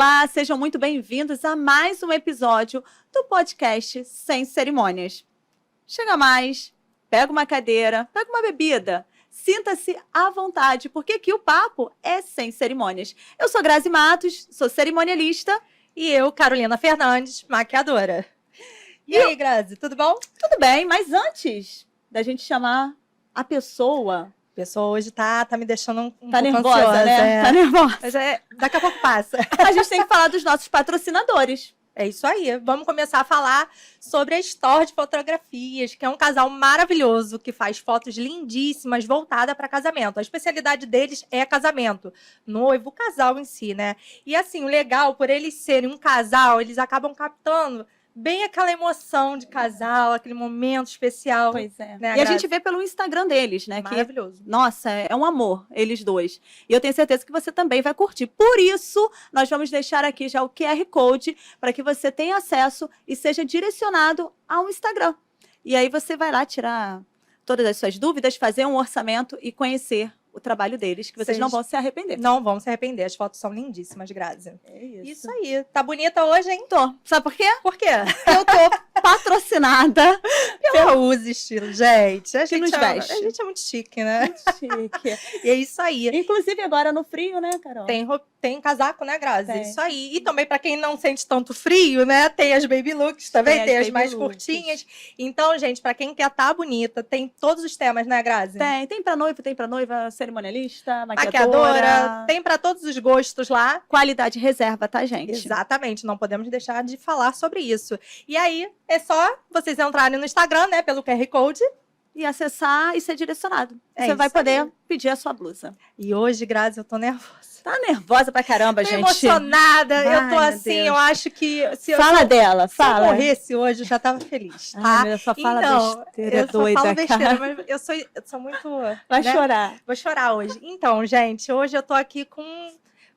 Olá, sejam muito bem-vindos a mais um episódio do podcast Sem Cerimônias. Chega mais, pega uma cadeira, pega uma bebida, sinta-se à vontade, porque aqui o papo é sem cerimônias. Eu sou Grazi Matos, sou cerimonialista. E eu, Carolina Fernandes, maquiadora. E aí, Grazi, tudo bom? Tudo bem, mas antes da gente chamar a pessoa... A pessoa hoje tá me deixando um pouco nervosa, ansiosa, né? Tá nervosa. Mas daqui a pouco passa. A gente tem que falar dos nossos patrocinadores. É isso aí. Vamos começar a falar sobre a Store de Fotografias, que é um casal maravilhoso que faz fotos lindíssimas voltada para casamento. A especialidade deles é casamento, noivo, casal em si, né? E assim, o legal, por eles serem um casal, eles acabam captando bem aquela emoção de casal, aquele momento especial. Pois é. Né, e a gente vê pelo Instagram deles, né? Maravilhoso. Que, nossa, é um amor, eles dois. E eu tenho certeza que você também vai curtir. Por isso, nós vamos deixar aqui já o QR Code para que você tenha acesso e seja direcionado ao Instagram. E aí você vai lá tirar todas as suas dúvidas, fazer um orçamento e conhecer o trabalho deles, que vocês não vão se arrepender. Não vão se arrepender. As fotos são lindíssimas, Grazi. É isso. Isso aí. Tá bonita hoje, hein? Tô. Sabe por quê? Por quê? Eu tô patrocinada pela Uzi Estilo, gente. A que nos veste. A gente é muito chique, né? Muito chique. E é isso aí. Inclusive agora no frio, né, Carol? Tem casaco, né, Grazi? Tem. Isso aí. E também, pra quem não sente tanto frio, né, tem as baby looks também, tem as mais looks. curtinhas. Então, gente, pra quem quer estar bonita, tem todos os temas, né, Grazi? Tem pra noivo, tem pra noiva, cerimonialista, Maquiadora, tem pra todos os gostos lá. Qualidade reserva, tá, gente? Exatamente, não podemos deixar de falar sobre isso. E aí, é só vocês entrarem no Instagram, né, pelo QR Code. E acessar e ser direcionado. É Você vai isso aí. poder pedir a sua blusa. E hoje, Grazi, eu tô nervosa. Tá nervosa pra caramba, Tô gente. emocionada, Ai, eu tô meu assim, Deus. eu acho que... Fala dela, Se fala. eu morresse hoje, eu já tava feliz, tá? Ai, meu, só fala besteira, eu doida, só falo besteira, cara. mas eu sou muito... Vai né? chorar. Vou chorar hoje. Então, gente, hoje eu tô aqui com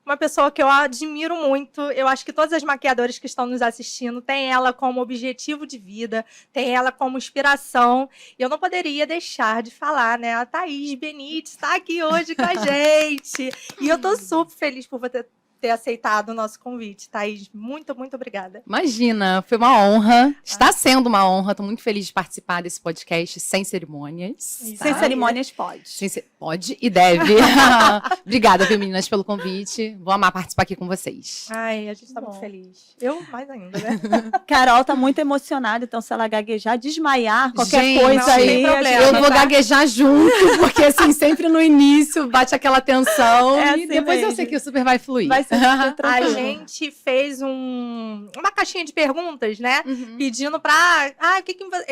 uma pessoa que eu admiro muito. Eu acho que todas as maquiadoras que estão nos assistindo têm ela como objetivo de vida, têm ela como inspiração. E eu não poderia deixar de falar, né? A Thaís Benites está aqui hoje com a gente. E eu tô super feliz por você ter aceitado o nosso convite, Thaís. Muito, muito obrigada. Imagina, foi uma honra. Está sendo uma honra. Estou muito feliz de participar desse podcast Sem Cerimônias. Sem tá? cerimônias pode. Pode e deve. Obrigada, viu, meninas, pelo convite. Vou amar participar aqui com vocês. Ai, a gente tá muito feliz. Eu mais ainda, né? Carol tá muito emocionada, então se ela gaguejar, desmaiar, qualquer Gente, coisa não aí. tem problema. Eu vou tá? gaguejar junto, porque assim, sempre no início bate aquela tensão É e assim depois mesmo. eu sei que o super vai fluir. Vai ser super A tranquilo. gente fez uma caixinha de perguntas, né? Uhum. Pedindo pra...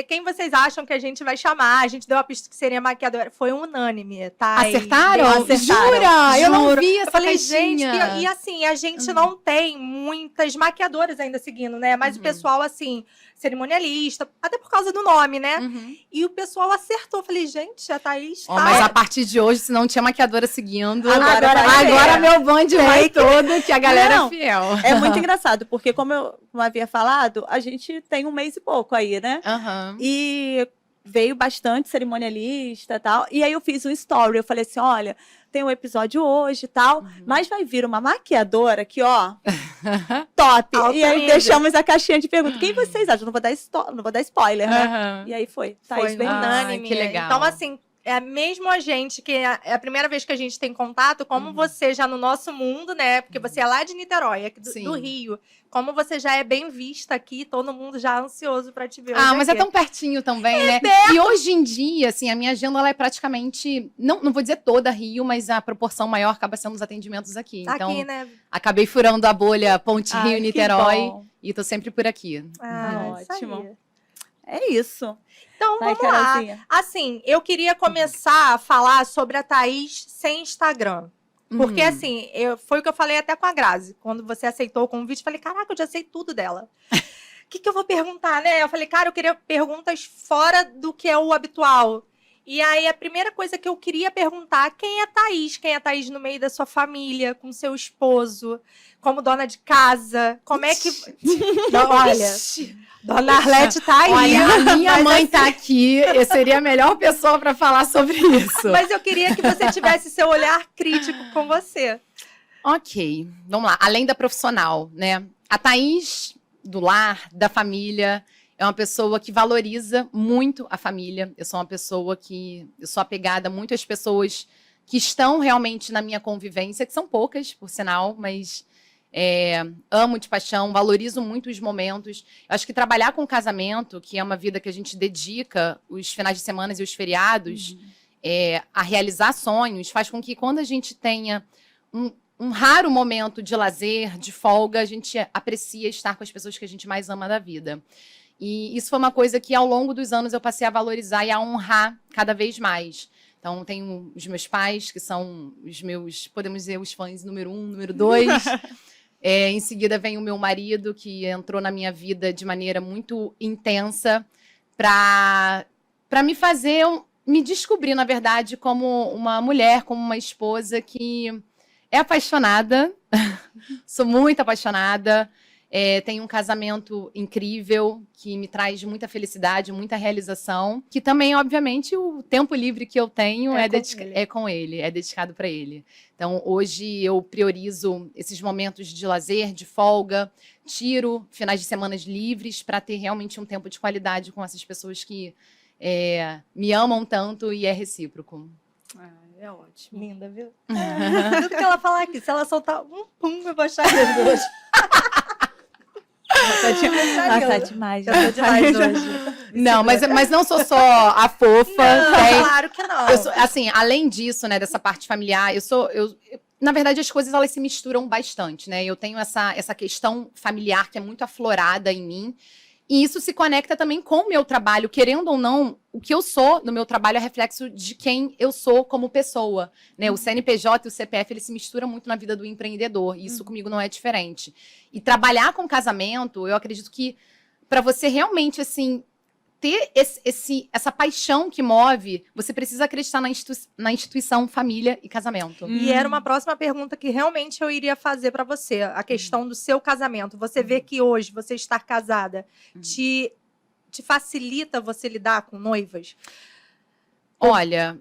quem vocês acham que a gente vai chamar? A gente deu a pista que seria maquiadora. Foi unânime, tá? Acertaram? Acertaram. Jura? Eu não Juro. vi Eu essa falei, caixinha. gente... E assim, a gente não tem muitas maquiadoras ainda seguindo, né? Mas o pessoal, assim, cerimonialista, até por causa do nome, né? Uhum. E o pessoal acertou. Eu falei, gente, a Thaís tá... Ó, mas a partir de hoje, se não tinha maquiadora seguindo, Agora vai agora ter. meu bonde vai todo, que a galera Não. é fiel. É muito engraçado, porque como eu havia falado, a gente tem um mês e pouco aí, né? Aham. E veio bastante cerimonialista e tal. E aí eu fiz um story, eu falei assim, olha, tem um episódio hoje e tal, mas vai vir uma maquiadora aqui, ó, top. Alta E aí nível. deixamos a caixinha de perguntas. Quem vocês acham? Não vou dar spoiler, né? Aham. E aí foi. Foi Thaís bem unânime. que legal. Então, assim, mesmo a gente, que é a primeira vez que a gente tem contato, como você já no nosso mundo, né? Porque você é lá de Niterói, aqui Sim. do Rio. Como você já é bem vista aqui, todo mundo já ansioso pra te ver hoje Ah, mas é aqui. tão pertinho também, né? E hoje em dia, assim, a minha agenda ela é praticamente, não vou dizer toda Rio, mas a proporção maior acaba sendo os atendimentos aqui. Então, Aqui, né? acabei furando a bolha Ponte Ai, que Rio-Niterói bom. e tô sempre por aqui. Isso Ótimo. aí. É isso. Então, Vai, vamos lá. Carolzinha. Assim, eu queria começar a falar sobre a Thaís sem Instagram. Porque, assim, foi o que eu falei até com a Grazi. Quando você aceitou o convite, eu falei, caraca, eu já sei tudo dela. O que eu vou perguntar, né? Eu falei, cara, eu queria perguntas fora do que é o habitual. E aí, a primeira coisa que eu queria perguntar, quem é Thaís? Quem é Thaís no meio da sua família, com seu esposo, como dona de casa? Como é que... Olha, Dona Arlete tá aí. Olha, a minha mas mãe assim- tá aqui, eu seria a melhor pessoa pra falar sobre isso. Mas eu queria que você tivesse seu olhar crítico com você. Ok, vamos lá. Além da profissional, né? A Thaís, do lar, da família, é uma pessoa que valoriza muito a família. Eu sou uma pessoa que... Eu sou apegada muito às pessoas que estão realmente na minha convivência, que são poucas, por sinal, mas amo de paixão, valorizo muito os momentos. Eu acho que trabalhar com casamento, que é uma vida que a gente dedica os finais de semana e os feriados, a realizar sonhos, faz com que quando a gente tenha um raro momento de lazer, de folga, a gente aprecia estar com as pessoas que a gente mais ama da vida. E isso foi uma coisa que, ao longo dos anos, eu passei a valorizar e a honrar cada vez mais. Então, tenho os meus pais, que são os meus, podemos dizer, os fãs número 1, número 2. Em seguida, vem o meu marido, que entrou na minha vida de maneira muito intensa para me fazer, me descobrir, na verdade, como uma mulher, como uma esposa que é apaixonada. Sou muito apaixonada. Tenho um casamento incrível que me traz muita felicidade, muita realização. Que também, obviamente, o tempo livre que eu tenho é com ele, é dedicado para ele. Então, hoje eu priorizo esses momentos de lazer, de folga, tiro finais de semanas livres para ter realmente um tempo de qualidade com essas pessoas que me amam tanto e é recíproco. É ótimo. Linda, viu? Tudo que ela falar aqui, se ela soltar pum, eu vou achar lindo hoje. Tá demais. Eu tô demais hoje. Não, mas não sou só a fofa. Não, claro que não. Assim, além disso, né, dessa parte familiar, na verdade, as coisas elas se misturam bastante, né? Eu tenho essa questão familiar que é muito aflorada em mim. E isso se conecta também com o meu trabalho. Querendo ou não, o que eu sou no meu trabalho é reflexo de quem eu sou como pessoa, né? O CNPJ e o CPF, eles se misturam muito na vida do empreendedor. E isso comigo não é diferente. E trabalhar com casamento, eu acredito que para você realmente, assim, ter essa paixão que move, você precisa acreditar na instituição família e casamento. E era uma próxima pergunta que realmente eu iria fazer para você, a questão do seu casamento. Você vê que hoje você estar casada te facilita você lidar com noivas? Olha,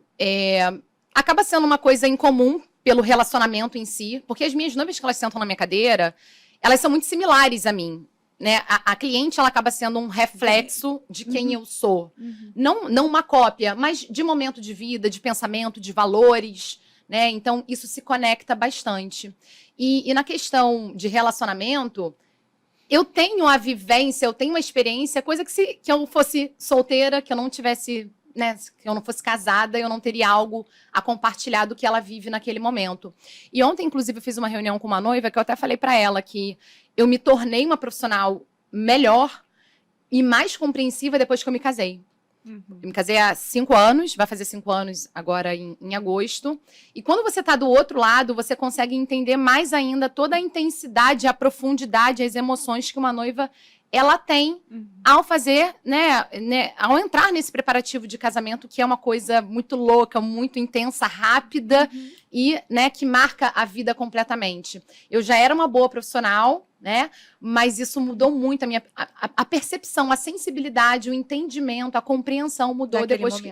acaba sendo uma coisa incomum pelo relacionamento em si, porque as minhas noivas que elas sentam na minha cadeira, elas são muito similares a mim. Né? A cliente ela acaba sendo um reflexo de quem eu sou. Não uma cópia, mas de momento de vida, de pensamento, de valores. Né? Então, isso se conecta bastante. E na questão de relacionamento, eu tenho a vivência, eu tenho uma experiência, coisa que eu fosse solteira, que eu não tivesse... Né, que eu não fosse casada, eu não teria algo a compartilhar do que ela vive naquele momento. E ontem, inclusive, eu fiz uma reunião com uma noiva que eu até falei para ela que eu me tornei uma profissional melhor e mais compreensiva depois que eu me casei. Eu me casei há 5 anos, vai fazer 5 anos agora em agosto. E quando você está do outro lado, você consegue entender mais ainda toda a intensidade, a profundidade, as emoções que uma noiva ela tem ao fazer, né, ao entrar nesse preparativo de casamento, que é uma coisa muito louca, muito intensa, rápida e, né, que marca a vida completamente. Eu já era uma boa profissional, né, mas isso mudou muito a percepção, a sensibilidade, o entendimento, a compreensão mudou depois que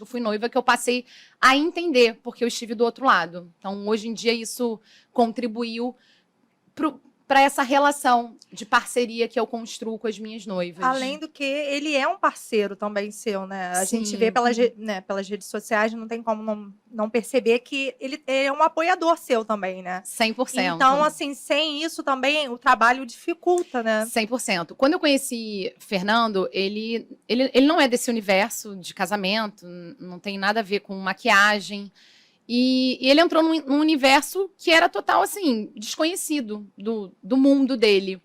eu fui noiva, que eu passei a entender, porque eu estive do outro lado. Então, hoje em dia, isso contribuiu para essa relação de parceria que eu construo com as minhas noivas. Além do que, ele é um parceiro também seu, né? A gente vê pelas redes sociais, não tem como não perceber que ele é um apoiador seu também, né? 100%. Então, assim, sem isso também, o trabalho dificulta, né? 100%. Quando eu conheci Fernando, ele não é desse universo de casamento, não tem nada a ver com maquiagem. E ele entrou num universo que era total, assim, desconhecido do mundo dele.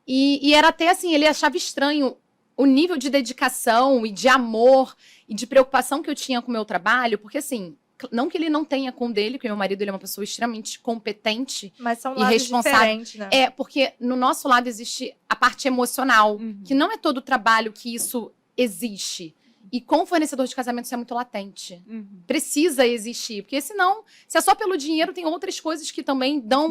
E era até, assim, ele achava estranho o nível de dedicação e de amor e de preocupação que eu tinha com o meu trabalho, porque, assim, não que ele não tenha com o dele, porque meu marido ele é uma pessoa extremamente competente, mas são e responsável. Né? Porque no nosso lado existe a parte emocional, que não é todo o trabalho que isso existe. E com o fornecedor de casamento isso é muito latente. Precisa existir. Porque senão, se é só pelo dinheiro, tem outras coisas que também dão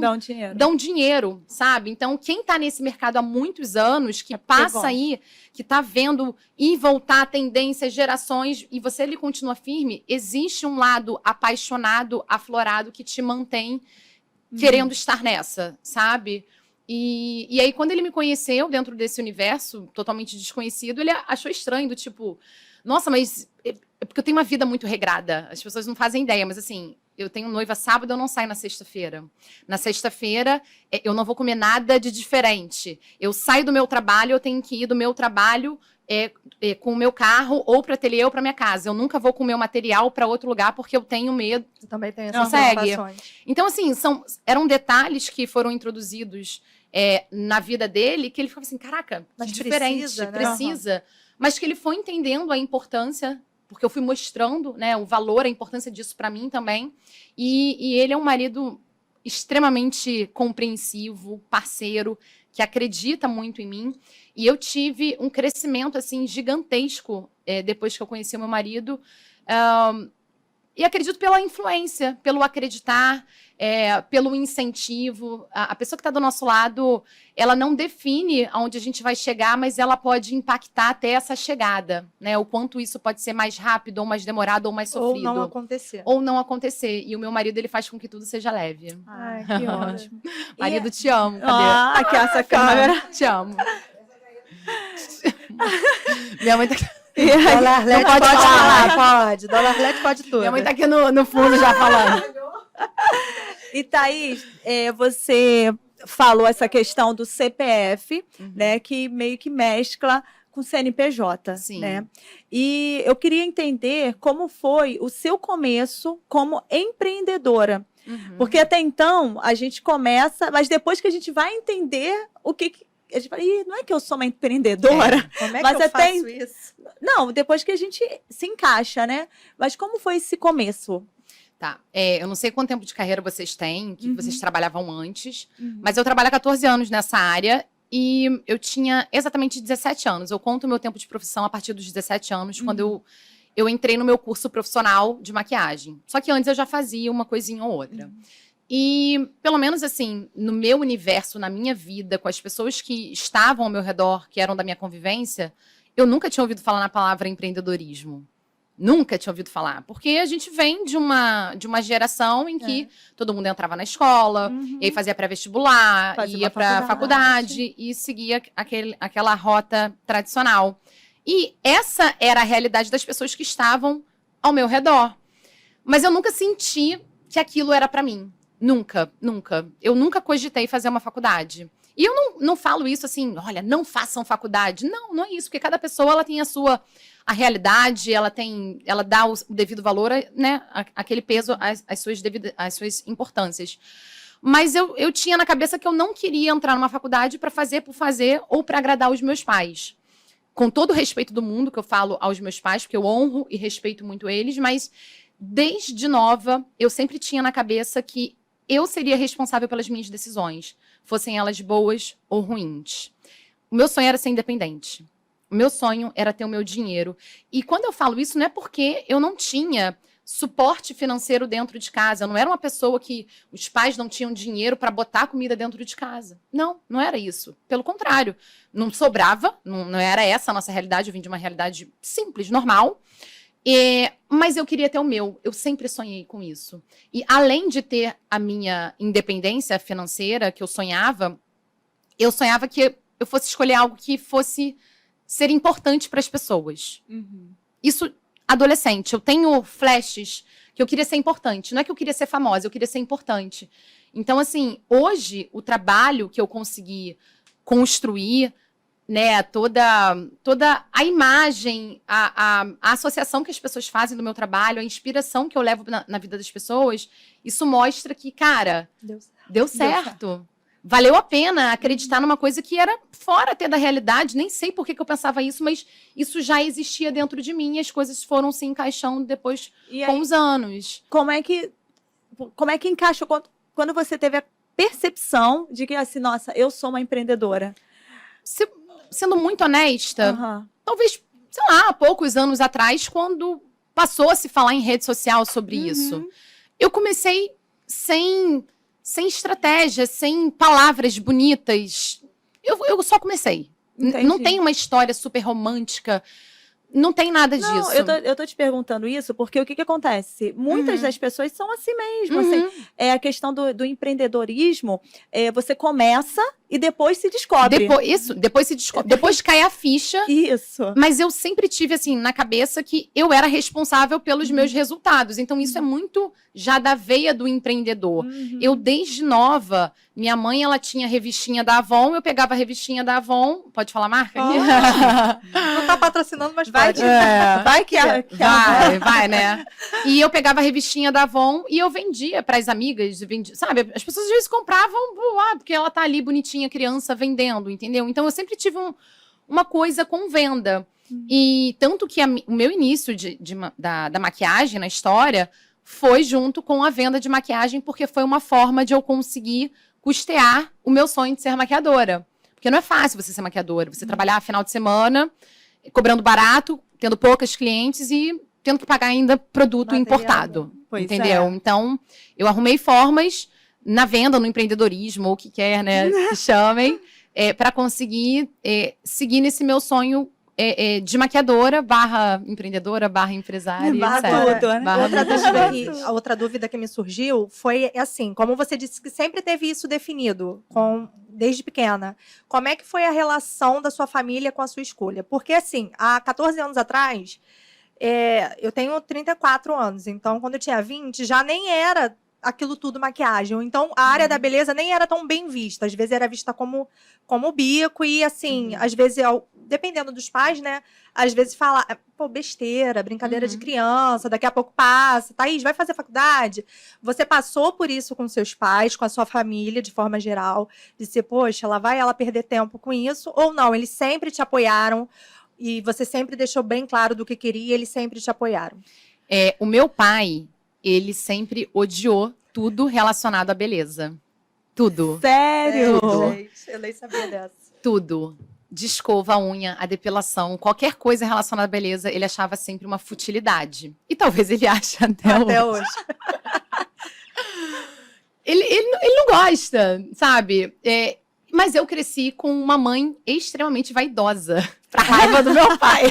dinheiro, sabe? Então, quem está nesse mercado há muitos anos, que passa aí, que está vendo ir voltar tendências, gerações, e você ele continua firme, existe um lado apaixonado, aflorado, que te mantém querendo estar nessa, sabe? E aí, quando ele me conheceu dentro desse universo totalmente desconhecido, ele achou estranho, do tipo, nossa, mas é porque eu tenho uma vida muito regrada. As pessoas não fazem ideia, mas assim, eu tenho noiva sábado, eu não saio na sexta-feira. Na sexta-feira, eu não vou comer nada de diferente. Eu saio do meu trabalho, eu tenho que ir do meu trabalho com o meu carro, ou para ateliê ou para minha casa. Eu nunca vou com o meu material para outro lugar, porque eu tenho medo. Eu também tenho essas Consegue? preocupações. Então, assim, eram detalhes que foram introduzidos na vida dele, que ele ficava assim, caraca, Mas que diferente, precisa, né? precisa. Mas que ele foi entendendo a importância, porque eu fui mostrando, né, o valor, a importância disso para mim também. E ele é um marido extremamente compreensivo, parceiro, que acredita muito em mim. E eu tive um crescimento, assim, gigantesco depois que eu conheci o meu marido. E acredito pela influência, pelo acreditar, pelo incentivo. A pessoa que está do nosso lado, ela não define aonde a gente vai chegar, mas ela pode impactar até essa chegada, né? O quanto isso pode ser mais rápido, ou mais demorado, ou mais sofrido. Ou não acontecer. Ou não acontecer. E o meu marido, ele faz com que tudo seja leve. Ai, que ótimo. Marido, te amo. Cadê? Aqui essa câmera. Te amo. Minha mãe tá aqui. Dona Arlete pode pode falar. falar, pode. Dona Arlete pode tudo. Minha mãe tá aqui no fundo já falando. E Thaís, você falou essa questão do CPF, né, que meio que mescla com o CNPJ, Sim. né? E eu queria entender como foi o seu começo como empreendedora. Porque até então a gente começa, mas depois que a gente vai entender o que a gente fala, não é que eu sou uma empreendedora. Como é que Mas eu até faço isso? Não, depois que a gente se encaixa, né? Mas como foi esse começo? Tá. Eu não sei quanto tempo de carreira vocês têm, que vocês trabalhavam antes, mas eu trabalho há 14 anos nessa área e eu tinha exatamente 17 anos. Eu conto o meu tempo de profissão a partir dos 17 anos, quando eu entrei no meu curso profissional de maquiagem. Só que antes eu já fazia uma coisinha ou outra. E, pelo menos assim, no meu universo, na minha vida, com as pessoas que estavam ao meu redor, que eram da minha convivência, eu nunca tinha ouvido falar na palavra empreendedorismo. Nunca tinha ouvido falar. Porque a gente vem de uma geração em que todo mundo entrava na escola, e aí fazia pré-vestibular, ia para faculdade e seguia aquela rota tradicional. E essa era a realidade das pessoas que estavam ao meu redor. Mas eu nunca senti que aquilo era para mim. Nunca, nunca. Eu nunca cogitei fazer uma faculdade. E eu não falo isso assim, olha, não façam faculdade. Não, não é isso, porque cada pessoa ela tem a realidade, ela dá o devido valor, né, aquele peso, às suas importâncias. Mas eu tinha na cabeça que eu não queria entrar numa faculdade para fazer por fazer ou para agradar os meus pais. Com todo o respeito do mundo que eu falo aos meus pais, porque eu honro e respeito muito eles, mas desde nova eu sempre tinha na cabeça que eu seria responsável pelas minhas decisões, fossem elas boas ou ruins. O meu sonho era ser independente. O meu sonho era ter o meu dinheiro. E quando eu falo isso, não é porque eu não tinha suporte financeiro dentro de casa. Eu não era uma pessoa que os pais não tinham dinheiro para botar comida dentro de casa. Não, não era isso. Pelo contrário, não sobrava, não era essa a nossa realidade. Eu vim de uma realidade simples, normal. Mas eu queria ter o meu. Eu sempre sonhei com isso. E além de ter a minha independência financeira, que eu sonhava que eu fosse escolher algo que fosse ser importante para as pessoas. Isso, adolescente. Eu tenho flashes que eu queria ser importante. Não é que eu queria ser famosa, eu queria ser importante. Então, assim, hoje, o trabalho que eu consegui construir, né, toda a imagem, a associação que as pessoas fazem do meu trabalho, a inspiração que eu levo na vida das pessoas, isso mostra que, cara, deu certo. Valeu a pena acreditar numa coisa que era fora até da realidade. Nem sei por que eu pensava isso, mas isso já existia dentro de mim e as coisas foram se encaixando depois com os anos. Como é que encaixa quando você teve a percepção de que, assim, nossa, eu sou uma empreendedora? Sendo muito honesta, talvez, sei lá, há poucos anos atrás, quando passou a se falar em rede social sobre isso, eu comecei sem estratégia, sem palavras bonitas. Eu só comecei. Não tem uma história super romântica. Não tem nada disso. Não, eu tô te perguntando isso porque o que acontece? Muitas das pessoas são assim mesmo. Assim, é a questão do empreendedorismo. Você começa e depois se descobre. Depois se descobre. Depois cai a ficha. Isso. Mas eu sempre tive, assim, na cabeça que eu era responsável pelos meus resultados. Então, isso é muito já da veia do empreendedor. Eu, desde nova, minha mãe, ela tinha revistinha da Avon, eu pegava a revistinha da Avon. Pode falar a marca? Não tá patrocinando, mas Vai pode. vai que Vai, né? E eu pegava a revistinha da Avon e eu vendia para as amigas, sabe? As pessoas às vezes compravam, porque ela tá ali bonitinha, criança, vendendo, entendeu? Então eu sempre tive uma coisa com venda. E tanto que o meu início da maquiagem na história foi junto com a venda de maquiagem, porque foi uma forma de eu conseguir custear o meu sonho de ser maquiadora. Porque não é fácil você ser maquiadora, você trabalhar final de semana, cobrando barato, tendo poucas clientes e tendo que pagar ainda produto importado, entendeu? Então, eu arrumei formas na venda, no empreendedorismo, ou o que quer, né, que chamem, para conseguir seguir nesse meu sonho de maquiadora, / empreendedora, / empresária, etc. Tudo, né? Outra dúvida que me surgiu foi assim, como você disse que sempre teve isso definido desde pequena, como é que foi a relação da sua família com a sua escolha? Porque assim, há 14 anos atrás, eu tenho 34 anos, então quando eu tinha 20, já nem era aquilo tudo maquiagem. Então, a área da beleza nem era tão bem vista. Às vezes era vista como bico e, assim, às vezes, dependendo dos pais, né? Às vezes fala, besteira, brincadeira de criança, daqui a pouco passa. Thaís, vai fazer faculdade? Você passou por isso com seus pais, com a sua família, de forma geral, de ser, poxa, ela perder tempo com isso? Ou não, eles sempre te apoiaram e você sempre deixou bem claro do que queria e eles sempre te apoiaram? O meu pai, ele sempre odiou tudo relacionado à beleza. Tudo. Sério? Gente, eu nem sabia dessa. Tudo. De escova, a unha, a depilação, qualquer coisa relacionada à beleza, ele achava sempre uma futilidade. E talvez ele ache até hoje. Ele não gosta, sabe? Mas eu cresci com uma mãe extremamente vaidosa, pra raiva do meu pai.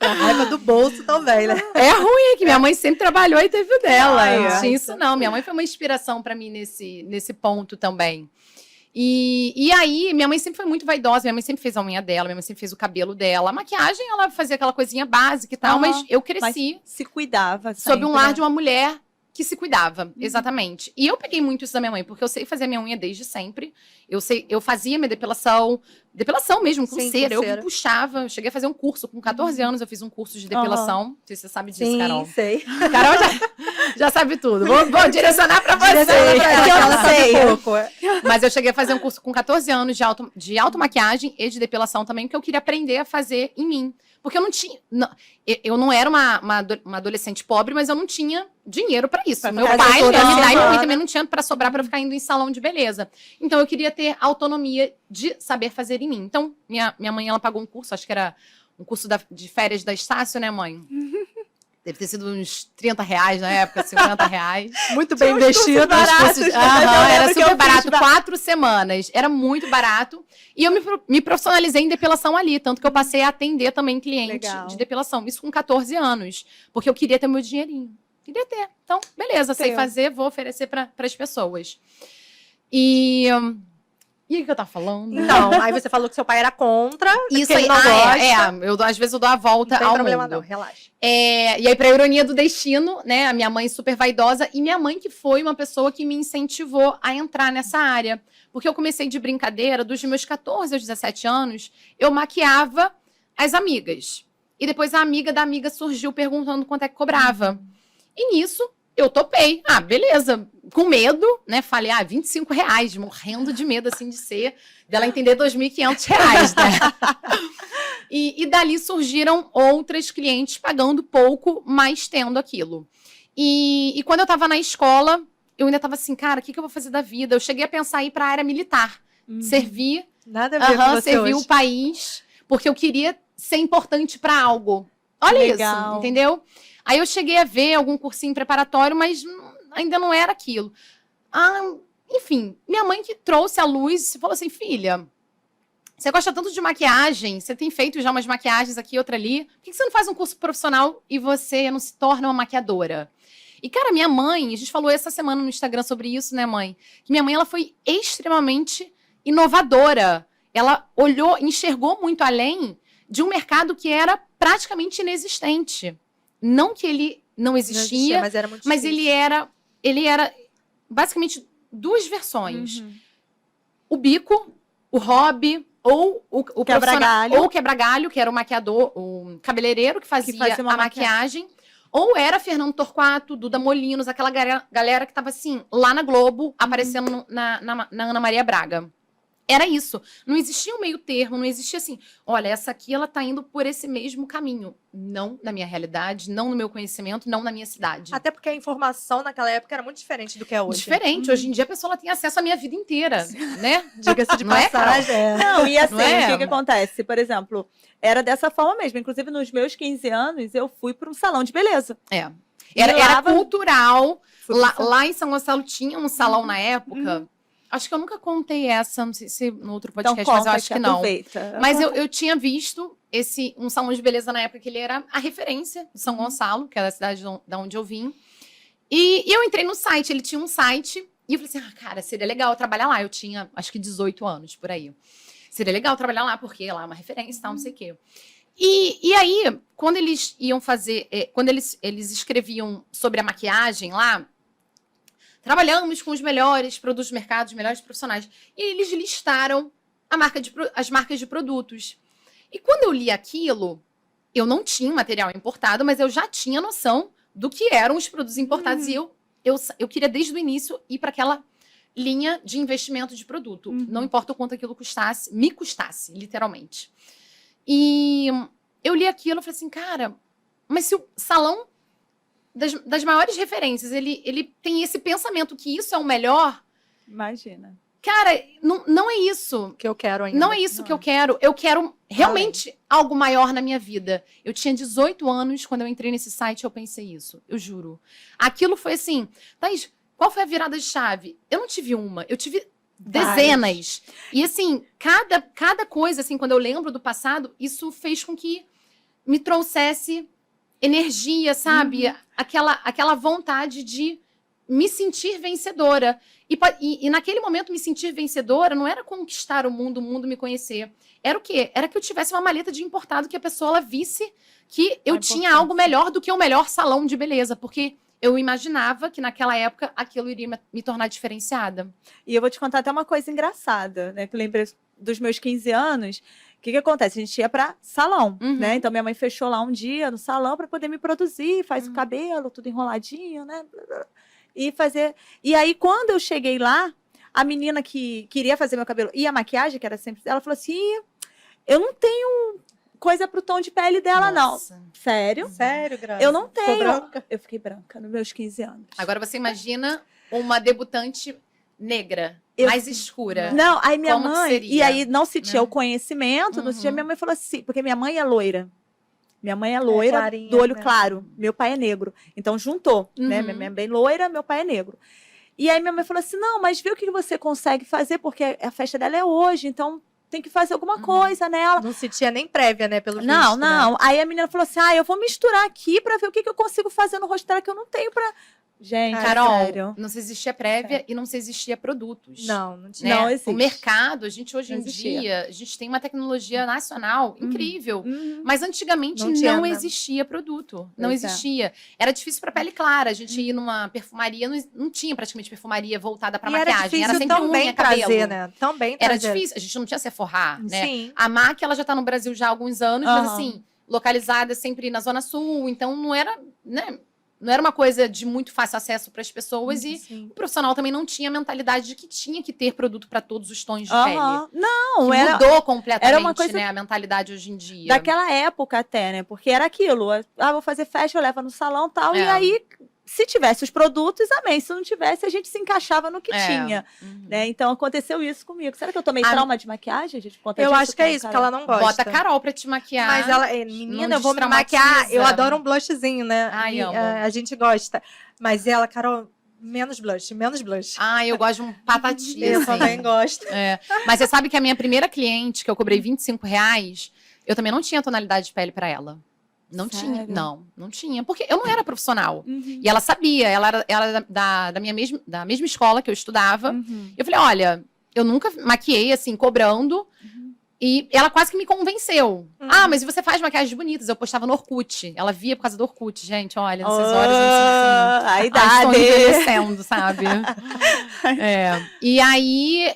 A raiva do bolso também, né? É ruim, que minha mãe sempre trabalhou e teve o dela. Não tinha isso não. Minha mãe foi uma inspiração pra mim nesse ponto também. E aí, minha mãe sempre foi muito vaidosa, minha mãe sempre fez a unha dela, minha mãe sempre fez o cabelo dela. A maquiagem, ela fazia aquela coisinha básica e tal, mas eu cresci. Mas se cuidava sob um sempre, lar né? de uma mulher que se cuidava, exatamente. E eu peguei muito isso da minha mãe, porque eu sei fazer minha unha desde sempre. Eu fazia minha depilação mesmo, com Sim, cera. com Eu cera. puxava, eu cheguei a fazer um curso. Com 14 anos eu fiz um curso de depilação. Não sei se você sabe disso, Sim, Carol. sei. Carol já sabe tudo. Vou direcionar pra você. Ela sabe pouco. Mas eu cheguei a fazer um curso com 14 anos de automaquiagem e de depilação também, porque eu queria aprender a fazer em mim. Porque eu não tinha... eu não era uma adolescente pobre, mas eu não tinha dinheiro pra isso. Meu pai não ia me dar e minha mãe também não tinha pra sobrar pra eu ficar indo em salão de beleza. Então eu queria ter autonomia de saber fazer em mim. Então minha mãe, ela pagou um curso, acho que era um curso de férias da Estácio, né, mãe? Deve ter sido uns R$30 na época, R$50. Muito bem investido. Era super barato, 4 semanas. Era muito barato. E eu me profissionalizei em depilação ali, tanto que eu passei a atender também cliente de depilação. Isso com 14 anos, porque eu queria ter meu dinheirinho. Queria ter. Então, beleza, sei fazer, vou oferecer para as pessoas. E o que eu tava falando? Não, aí você falou que seu pai era contra. Isso ele aí, não gosta. às vezes eu dou a volta Não tem ao problema mundo. não, relaxa. E aí, pra ironia do destino, né, a minha mãe super vaidosa, e minha mãe que foi uma pessoa que me incentivou a entrar nessa área. Porque eu comecei de brincadeira, dos meus 14 aos 17 anos, eu maquiava as amigas. E depois a amiga da amiga surgiu perguntando quanto é que cobrava. E nisso, eu topei. Beleza. Com medo, né? Falei, R$25, morrendo de medo, assim, dela entender R$2.500, né? E dali surgiram outras clientes pagando pouco, mas tendo aquilo. E quando eu tava na escola, eu ainda tava assim, cara, o que eu vou fazer da vida? Eu cheguei a pensar em ir pra área militar. Servir, Nada a ver com você servir hoje. o país, porque eu queria ser importante pra algo. Olha Legal. isso, entendeu? Aí eu cheguei a ver algum cursinho preparatório, mas ainda não era aquilo. Enfim, minha mãe que trouxe a luz e falou assim, filha, Você gosta tanto de maquiagem, você tem feito já umas maquiagens aqui, outra ali. Por que você não faz um curso profissional e você não se torna uma maquiadora? E, cara, minha mãe, a gente falou essa semana no Instagram sobre isso, né, mãe? Que minha mãe, ela foi extremamente inovadora. Ela olhou, enxergou muito além de um mercado que era praticamente inexistente. Não que ele não existia, mas era muito mas difícil. ele era basicamente duas versões. O bico, o hobby, ou o Quebra-galho. ou o quebra-galho, que era o maquiador, o cabeleireiro que fazia uma a maquiagem. Ou era Fernando Torquato, Duda Molinos, aquela galera que tava assim, lá na Globo, aparecendo na Ana Maria Braga. Era isso. Não existia um meio termo, não existia assim, olha, essa aqui ela tá indo por esse mesmo caminho. Não na minha realidade, não no meu conhecimento, não na minha cidade. Até porque a informação naquela época era muito diferente do que é hoje. Diferente. Hoje em dia a pessoa ela tem acesso à minha vida inteira, né? Diga-se de Não é, Carol? passagem. Não, e assim, Não é? o que acontece? Por exemplo, era dessa forma mesmo. Inclusive, nos meus 15 anos, eu fui para um salão de beleza. É. Era cultural. Fui pro salão. Lá em São Gonçalo tinha um salão na época. Acho que eu nunca contei essa, não sei se no outro podcast, Então, mas eu acho que não. Aproveita. Mas eu tinha visto um salão de beleza na época que ele era a referência de São Gonçalo, que é da cidade da onde eu vim. E eu entrei no site, ele tinha um site, e eu falei assim, cara, seria legal trabalhar lá. Eu tinha, acho que 18 anos, por aí. Seria legal trabalhar lá, porque lá é uma referência e tal, não sei o quê. E aí, quando eles iam fazer, quando eles escreviam sobre a maquiagem lá, trabalhamos com os melhores produtos do mercado, os melhores profissionais. E eles listaram as marcas de produtos. E quando eu li aquilo, eu não tinha material importado, mas eu já tinha noção do que eram os produtos importados. E eu queria, desde o início, ir para aquela linha de investimento de produto. Não importa o quanto aquilo me custasse, literalmente. E eu li aquilo e falei assim, cara, mas se o salão das maiores referências, ele tem esse pensamento que isso é o melhor. Imagina. Cara, não é isso Que eu quero ainda. Não é isso que eu quero. Eu quero realmente algo maior na minha vida. Eu tinha 18 anos quando eu entrei nesse site, eu pensei isso. Eu juro. Aquilo foi assim, Thaís, qual foi a virada de chave? Eu não tive uma, eu tive dezenas. E assim, cada coisa, assim, quando eu lembro do passado, isso fez com que me trouxesse energia, sabe? Aquela vontade de me sentir vencedora. E naquele momento, me sentir vencedora não era conquistar o mundo me conhecer. Era o quê? Era que eu tivesse uma maleta de importado, que a pessoa ela visse que eu tinha algo melhor do que o melhor salão de beleza. Porque eu imaginava que naquela época aquilo iria me tornar diferenciada. E eu vou te contar até uma coisa engraçada, né? Que eu lembrei dos meus 15 anos. O que acontece? A gente ia para salão, né? Então, minha mãe fechou lá um dia no salão para poder me produzir, faz o cabelo, tudo enroladinho, né? E fazer. E aí, quando eu cheguei lá, a menina que queria fazer meu cabelo e a maquiagem, que era sempre. Ela falou assim: eu não tenho coisa pro tom de pele dela, Nossa. não. Sério? Sério, Grazi? Eu não tenho. Ficou branca? Eu fiquei branca nos meus 15 anos. Agora você imagina uma debutante negra, mais escura. Não, aí minha Como que mãe. seria? E aí não se tinha o conhecimento, não se tinha. Minha mãe falou assim, porque minha mãe é loira. Minha mãe é loira, clarinha, do olho né? claro. Meu pai é negro. Então juntou, né? Minha mãe é bem loira, meu pai é negro. E aí minha mãe falou assim: não, mas vê o que você consegue fazer, porque a festa dela é hoje, então tem que fazer alguma coisa nela. Não se tinha nem prévia, né? Pelo Não, visto, não. Né? Aí a menina falou assim: eu vou misturar aqui pra ver o que eu consigo fazer no rosto dela que eu não tenho pra. Gente, Carol, sério. não se existia prévia e não se existia produtos. Não tinha. Né? Não existe. O mercado, a gente hoje Não em existia. dia, a gente tem uma tecnologia nacional incrível. Mas antigamente Não tinha, não né? existia produto. Não Pois é. existia. Era difícil para pele clara. A gente ia numa perfumaria, não tinha praticamente perfumaria voltada para E era maquiagem. difícil Era sempre também unha, cabelo. trazer, né? Também Era trazer. difícil. A gente não tinha Sephora, né? Sim. A MAC, ela já tá no Brasil já há alguns anos, mas Aham. assim, localizada sempre na Zona Sul. Então não era, né? Não era uma coisa de muito fácil acesso para as pessoas e Sim. o profissional também não tinha a mentalidade de que tinha que ter produto para todos os tons de Aham. pele. Não, Que era. mudou completamente, era uma coisa né, a mentalidade hoje em dia. Daquela época até, né? Porque era aquilo. Vou fazer festa, eu levo no salão e tal. É. E aí, se tivesse os produtos, amém. Se não tivesse, a gente se encaixava no que É. tinha. Né? Então, aconteceu isso comigo. Será que eu tomei trauma de maquiagem? A gente conta Eu disso acho que é com a isso, porque Carol? ela não gosta. Bota a Carol pra te maquiar. Mas ela, menina, Não eu vou me destraumatiza. maquiar. Eu adoro um blushzinho, né? Ai, amo. A gente gosta. Mas ela, Carol, Menos blush, menos blush. Ah, eu gosto de um patatinho. Eu assim. também gosto. É. Mas você sabe que a minha primeira cliente, que eu cobrei R$ 25, eu também não tinha tonalidade de pele pra ela. Não tinha. Sério? Não tinha. Porque eu não era profissional. Uhum. E ela sabia, ela era da mesma escola que eu estudava. Uhum. Eu falei, olha, eu nunca maquiei assim, cobrando. E ela quase que me convenceu. Ah, mas você faz maquiagens bonitas. Eu postava no Orkut. Ela via por causa do Orkut. Gente, olha, nessas horas eu assim, A estou idade. envelhecendo, sabe? E aí,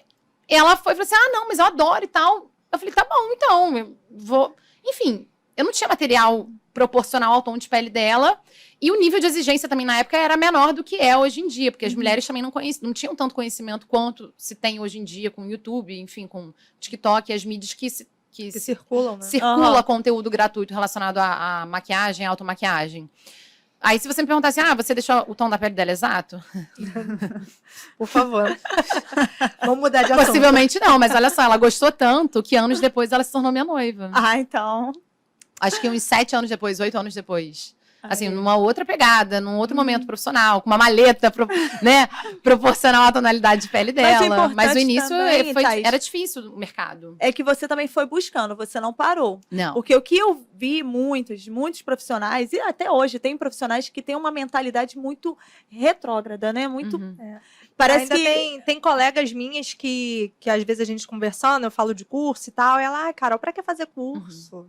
ela foi e falou assim, ah, não, mas eu adoro e tal. Eu falei, tá bom, então, eu vou... Enfim, eu não tinha material proporcional ao tom de pele dela. E o nível de exigência também na época era menor do que é hoje em dia, porque as mulheres também não tinham tanto conhecimento quanto se tem hoje em dia com o YouTube, enfim, com TikTok e as mídias que circulam, né? circula conteúdo gratuito relacionado à maquiagem, à automaquiagem. Aí, se você me perguntar assim, você deixou o tom da pele dela exato? Por favor. Vamos mudar de assunto. Possivelmente não, mas olha só, ela gostou tanto que anos depois ela se tornou minha noiva. Então. Acho que uns 7 anos depois, 8 anos depois. Assim, Aí. numa outra pegada, num outro momento profissional, com uma maleta, né, proporcional à tonalidade de pele dela. importante Mas o início também, Thaís, era difícil o mercado. É que você também foi buscando, você não parou. Não. Porque o que eu vi muitos profissionais, e até hoje tem profissionais que têm uma mentalidade muito retrógrada, né? Muito. Parece Ainda que. tem colegas minhas que às vezes a gente conversando, eu falo de curso e tal, e ela, Carol, pra que fazer curso?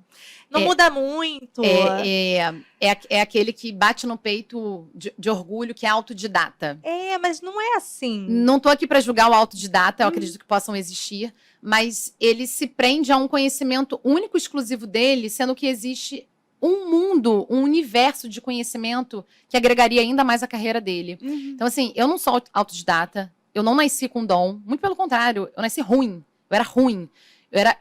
Não muda muito. É aquele que bate no peito de orgulho, que é autodidata. Mas não é assim. Não tô aqui para julgar o autodidata, eu acredito que possam existir, mas ele se prende a um conhecimento único, exclusivo dele, sendo que existe um mundo, um universo de conhecimento que agregaria ainda mais a carreira dele. Então, assim, eu não sou autodidata, eu não nasci com dom, muito pelo contrário, eu nasci ruim, eu era ruim.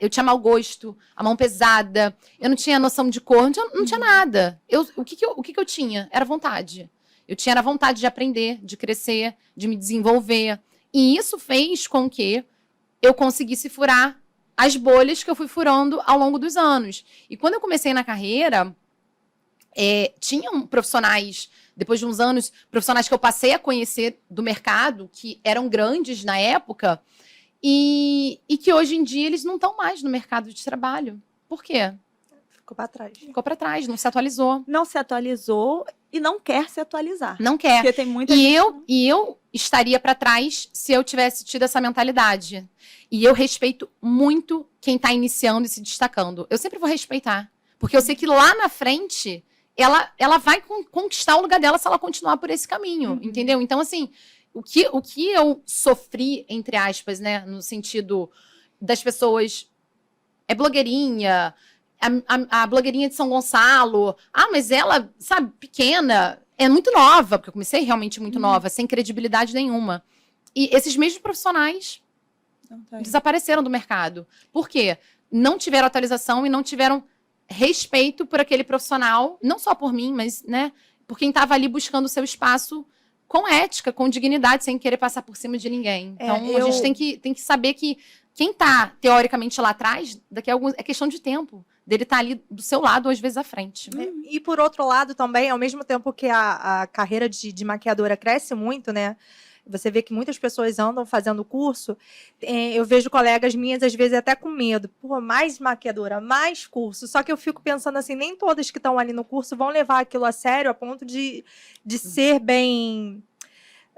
Eu tinha mau gosto, a mão pesada, eu não tinha noção de cor, não tinha nada. O que eu tinha? Era vontade. Eu tinha a vontade de aprender, de crescer, de me desenvolver. E isso fez com que eu conseguisse furar as bolhas que eu fui furando ao longo dos anos. E quando eu comecei na carreira, tinham profissionais, depois de uns anos, profissionais que eu passei a conhecer do mercado, que eram grandes na época, e que hoje em dia eles não estão mais no mercado de trabalho. Por quê? Ficou pra trás. Ficou para trás, não se atualizou. Não se atualizou e não quer se atualizar. Não quer. Porque tem muita E gente... eu estaria para trás se eu tivesse tido essa mentalidade. E eu respeito muito quem está iniciando e se destacando. Eu sempre vou respeitar. Porque eu sei que lá na frente, ela vai conquistar o lugar dela se ela continuar por esse caminho, entendeu? Então, assim, o que eu sofri, entre aspas, né, no sentido das pessoas... É blogueirinha... A blogueirinha de São Gonçalo. Mas ela, sabe, pequena, é muito nova, porque eu comecei realmente muito nova, sem credibilidade nenhuma. E esses mesmos profissionais desapareceram do mercado. Por quê? Não tiveram atualização e não tiveram respeito por aquele profissional, não só por mim, mas, né, por quem estava ali buscando o seu espaço com ética, com dignidade, sem querer passar por cima de ninguém. Então, a gente tem que saber que quem está, teoricamente, lá atrás, daqui a alguns... É questão de tempo. Dele estar ali do seu lado, às vezes, à frente. E por outro lado também, ao mesmo tempo que a carreira de maquiadora cresce muito, né? Você vê que muitas pessoas andam fazendo curso. Eu vejo colegas minhas, às vezes, até com medo. Pô, mais maquiadora, mais curso. Só que eu fico pensando assim, nem todas que estão ali no curso vão levar aquilo a sério a ponto de ser bem...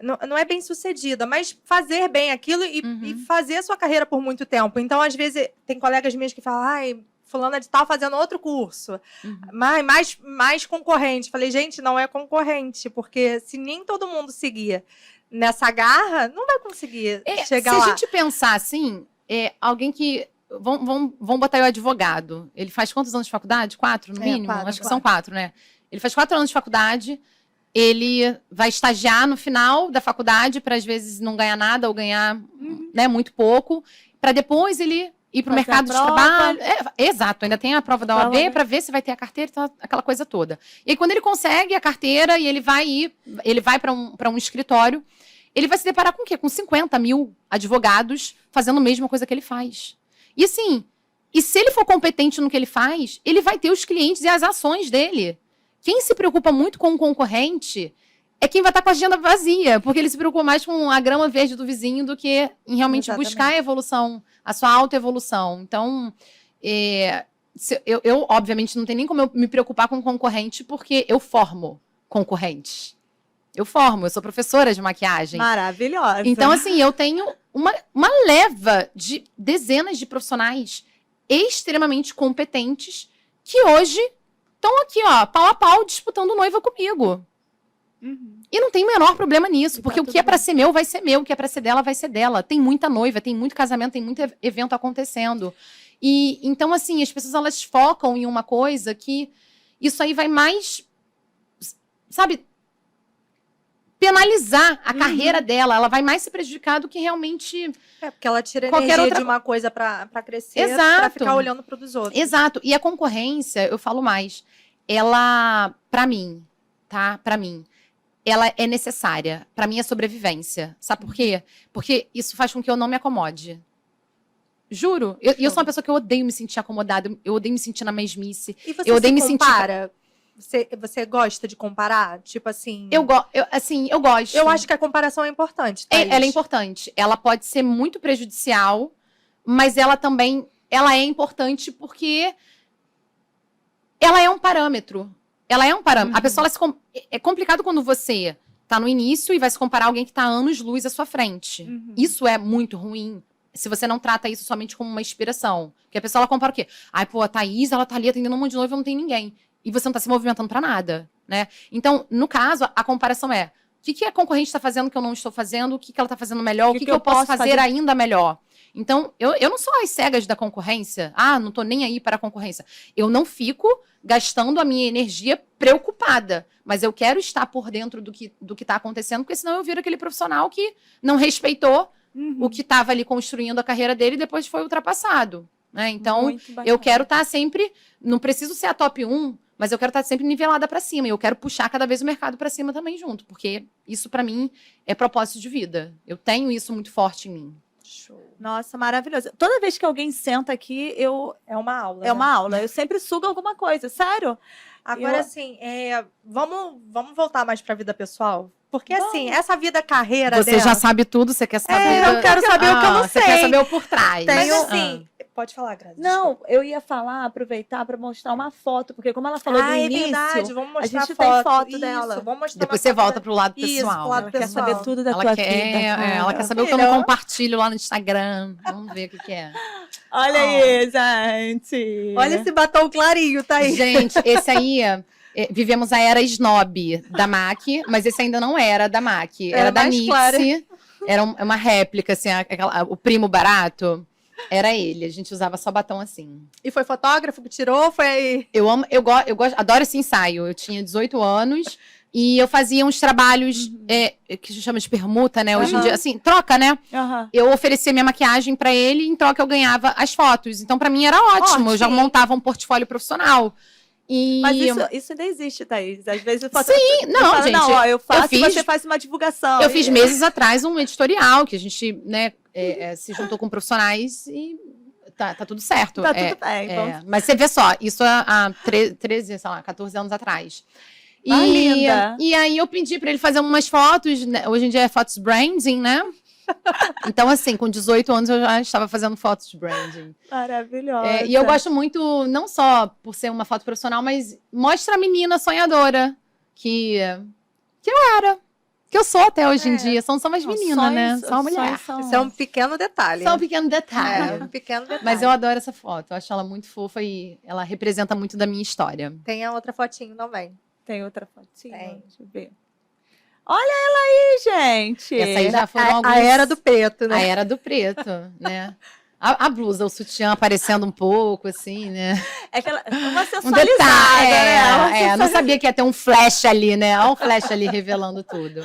Não é bem sucedida, mas fazer bem aquilo e fazer a sua carreira por muito tempo. Então, às vezes, tem colegas minhas que falam, fulana de tal fazendo outro curso, mais concorrente. Falei, gente, não é concorrente, porque se nem todo mundo seguir nessa garra, não vai conseguir chegar lá. Se a gente pensar assim, alguém que... Vamos botar aí o advogado. Ele faz quantos anos de faculdade? 4, no mínimo? 4, Acho que são 4, né? Ele faz 4 anos de faculdade, ele vai estagiar no final da faculdade para, às vezes, não ganhar nada ou ganhar né, muito pouco, para depois ele ir para o mercado de trabalho. Exato, ainda tem a prova da OAB para ver se vai ter a carteira, então, aquela coisa toda. E aí, quando ele consegue a carteira e ele vai para um escritório, ele vai se deparar com o quê? Com 50 mil advogados fazendo a mesma coisa que ele faz. E assim, se ele for competente no que ele faz, ele vai ter os clientes e as ações dele. Quem se preocupa muito com o concorrente é quem vai estar com a agenda vazia, porque ele se preocupa mais com a grama verde do vizinho do que em realmente Exatamente. buscar a evolução, a sua autoevolução. Então, eu, obviamente, não tenho nem como eu me preocupar com concorrente, porque eu formo concorrentes. Eu sou professora de maquiagem. Maravilhosa. Então, assim, eu tenho uma leva de dezenas de profissionais extremamente competentes que hoje estão aqui, ó, pau a pau, disputando noiva comigo. Uhum. E não tem o menor problema nisso, E porque tá o que é tudo pra bem. ser meu vai ser meu, o que é pra ser dela vai ser dela. Tem muita noiva, tem muito casamento, tem muito evento acontecendo. E então, assim, as pessoas elas focam em uma coisa que isso aí vai mais, sabe, penalizar a carreira dela. Ela vai mais se prejudicar do que realmente. Porque ela tira Qualquer energia outra- de uma coisa pra crescer, Exato. pra ficar olhando pro dos outros. Exato. E a concorrência, eu falo mais, ela, pra mim, tá? Pra mim, ela é necessária. Pra minha sobrevivência. Sabe por quê? Porque isso faz com que eu não me acomode. Juro. Eu sou uma pessoa que eu odeio me sentir acomodada. Eu odeio me sentir na mesmice. E você Eu odeio se me sentir- compara? Você gosta de comparar? Tipo assim... Eu gosto. Eu acho que a comparação é importante, Thaís. Ela é importante. Ela pode ser muito prejudicial, mas ela também ela é importante porque ela é um parâmetro. Ela é um parâmetro. A pessoa, é complicado quando você tá no início e vai se comparar a alguém que tá anos-luz à sua frente. Isso é muito ruim. Se você não trata isso somente como uma inspiração. Porque a pessoa, ela compara o quê? Ai, pô, a Thaís, ela tá ali atendendo um monte de noiva e não tem ninguém. E você não tá se movimentando pra nada, né? Então, no caso, a comparação é: o que a concorrente tá fazendo que eu não estou fazendo? O que ela tá fazendo melhor? O que eu posso fazer ainda melhor? Então, eu não sou às cegas da concorrência. Ah, não tô nem aí para a concorrência. Eu não fico gastando a minha energia preocupada. Mas eu quero estar por dentro do que tá acontecendo, porque senão eu viro aquele profissional que não respeitou o que estava ali construindo a carreira dele e depois foi ultrapassado. Né? Então, eu quero estar sempre... Não preciso ser a top 1, mas eu quero estar sempre nivelada para cima. E eu quero puxar cada vez o mercado para cima também junto. Porque isso, para mim, é propósito de vida. Eu tenho isso muito forte em mim. Show. Nossa, maravilhoso. Toda vez que alguém senta aqui, É uma aula. é uma aula. Eu sempre sugo alguma coisa, sério. Agora, Eu- assim, vamos voltar mais pra vida pessoal? Porque, Vamos. assim, essa vida carreira Você dela... já sabe tudo, você quer saber... eu quero saber o que eu não Você quer sei. saber o por trás. Mas, Tenho- assim... Pode falar, Grazi. Não, eu ia falar, aproveitar para mostrar uma foto, porque como ela falou do é início, verdade. Vamos mostrar gente a tem foto. foto Isso, dela. Vamos mostrar Depois uma você foto volta da- pro lado Isso, pessoal. pro lado ela quer pessoal. saber tudo da Ela tua quer, vida, cara. ela quer saber o que eu não compartilho lá no Instagram. Vamos ver o que é. Olha aí, gente. Olha esse batom clarinho, tá aí. Gente, esse aí... vivemos a era snob da MAC, mas esse ainda não era da MAC. Era da mais clara. Nixie. Era uma réplica, assim, o primo barato. Era ele. A gente usava só batom assim. E foi fotógrafo que tirou? Foi... Eu gosto, adoro esse ensaio. Eu tinha 18 anos e eu fazia uns trabalhos que se chama de permuta, né? Hoje em dia, assim, troca, né? Aham. Eu oferecia minha maquiagem pra ele e em troca eu ganhava as fotos. Então, pra mim, era ótimo. Eu já Ótimo. montava um portfólio profissional. E... Mas isso ainda existe, Thaís. Às vezes eu faço. Sim, não, falo, gente, Não, ó, eu faço fiz- e você faz uma divulgação. Eu fiz meses atrás um editorial que a gente, né, se juntou com profissionais e tá tudo certo. Tá tudo bem. Vamos... Mas você vê só, isso há 13, sei lá, 14 anos atrás. Ah, linda. E aí eu pedi pra ele fazer umas fotos, né? Hoje em dia é fotos branding, né? Então, assim, com 18 anos eu já estava fazendo fotos de branding. Maravilhosa. E eu gosto muito, não só por ser uma foto profissional, mas mostra a menina sonhadora que eu era. Que eu sou até hoje em dia. São umas meninas, né? Só uma mulher. Isso é um pequeno detalhe. Só um pequeno detalhe. um pequeno detalhe. Mas eu adoro essa foto. Eu acho ela muito fofa e ela representa muito da minha história. Tem a outra fotinho também. Tem outra fotinha? Tem. Deixa eu ver. Olha ela aí, gente. Essa aí já foram alguns... A era do preto, A né? era do preto, né? A blusa, o sutiã aparecendo um pouco, assim, né? É aquela, uma Um sensualizada, detalhe. né? Não sabia que ia ter um flash ali, né? Olha o flash ali revelando tudo.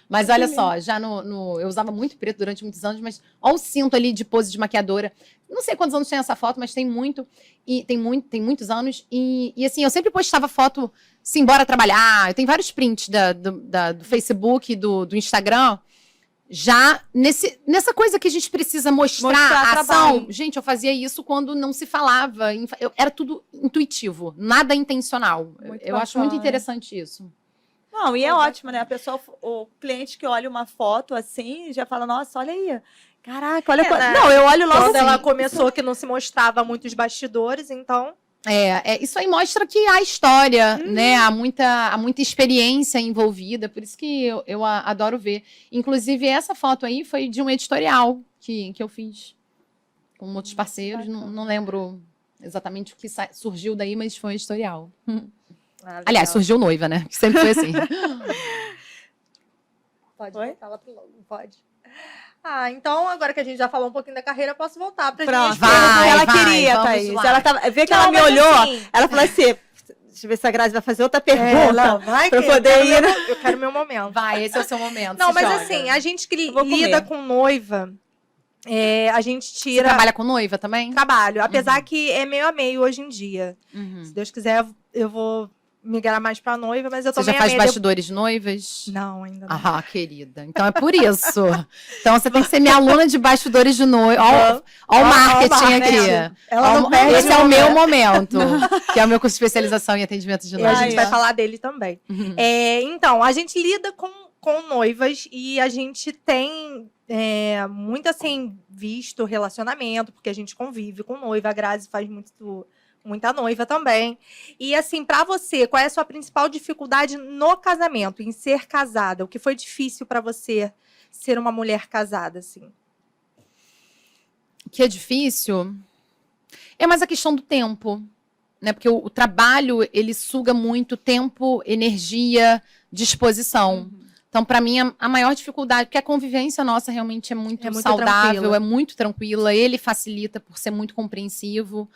Mas olha só, já eu usava muito preto durante muitos anos, mas olha o cinto ali de pose de maquiadora. Não sei quantos anos tem essa foto, mas tem muito. E tem muitos anos. E assim, eu sempre postava foto assim, bora trabalhar. Eu tenho vários prints do Facebook, do Instagram. Já nessa coisa que a gente precisa mostrar a ação. trabalho. Gente, eu fazia isso quando não se falava. Era tudo intuitivo, nada intencional. Muito Eu acho muito bacana. interessante isso. Não, e é ótimo, né? A pessoa, o cliente que olha uma foto assim, já fala, nossa, olha aí. Caraca, olha. Né? Não, eu olho logo Quando assim. ela começou que não se mostrava muito os bastidores, então... Isso aí mostra que há história, né? Há muita experiência envolvida, por isso que eu adoro ver. Inclusive, essa foto aí foi de um editorial que eu fiz com outros parceiros. Não lembro exatamente o que surgiu daí, mas foi um editorial. Aliás, surgiu noiva, né? Que sempre foi assim. Pode Oi? voltar lá pro logo, pode. Então, agora que a gente já falou um pouquinho da carreira, eu posso voltar pra Pronto. gente. Vai, ela vai, queria, vamos Thaís. lá. Ela vê que Não, ela me mas olhou, assim- ela falou assim, deixa eu ver se a Grazi vai fazer outra pergunta. Não, vai pra que poder ir, né? eu quero meu momento. Vai, esse é o seu momento. Não, se mas joga. assim, a gente que Eu vou lida comer. com noiva, a gente Você tira trabalha com noiva também? trabalho. Apesar que é meio a meio hoje em dia. Uhum. Se Deus quiser, eu vou migrar mais pra noiva, mas eu tô Você já meio a faz meio. bastidores de noivas? Não, ainda não. Ah, querida. Então é por isso. Então você tem que ser minha aluna de bastidores de noiva. Olha o Ó, marketing ó, aqui. Ela não perde Esse é um o meu momento. momento. Que é o meu curso de especialização em atendimento de E a noiva. gente Ai, vai ó. falar dele também. Uhum. Então, a gente lida com noivas e a gente tem muito, assim, visto relacionamento, porque a gente convive com noiva. A Grazi faz muita noiva também. E, assim, pra você, qual é a sua principal dificuldade no casamento, em ser casada? O que foi difícil pra você ser uma mulher casada, assim? O que é difícil é mais a questão do tempo, né? Porque o trabalho, ele suga muito tempo, energia, disposição. Então, para mim, a maior dificuldade, porque a convivência nossa realmente é muito saudável, tranquila. é muito tranquila, ele facilita por ser muito compreensivo.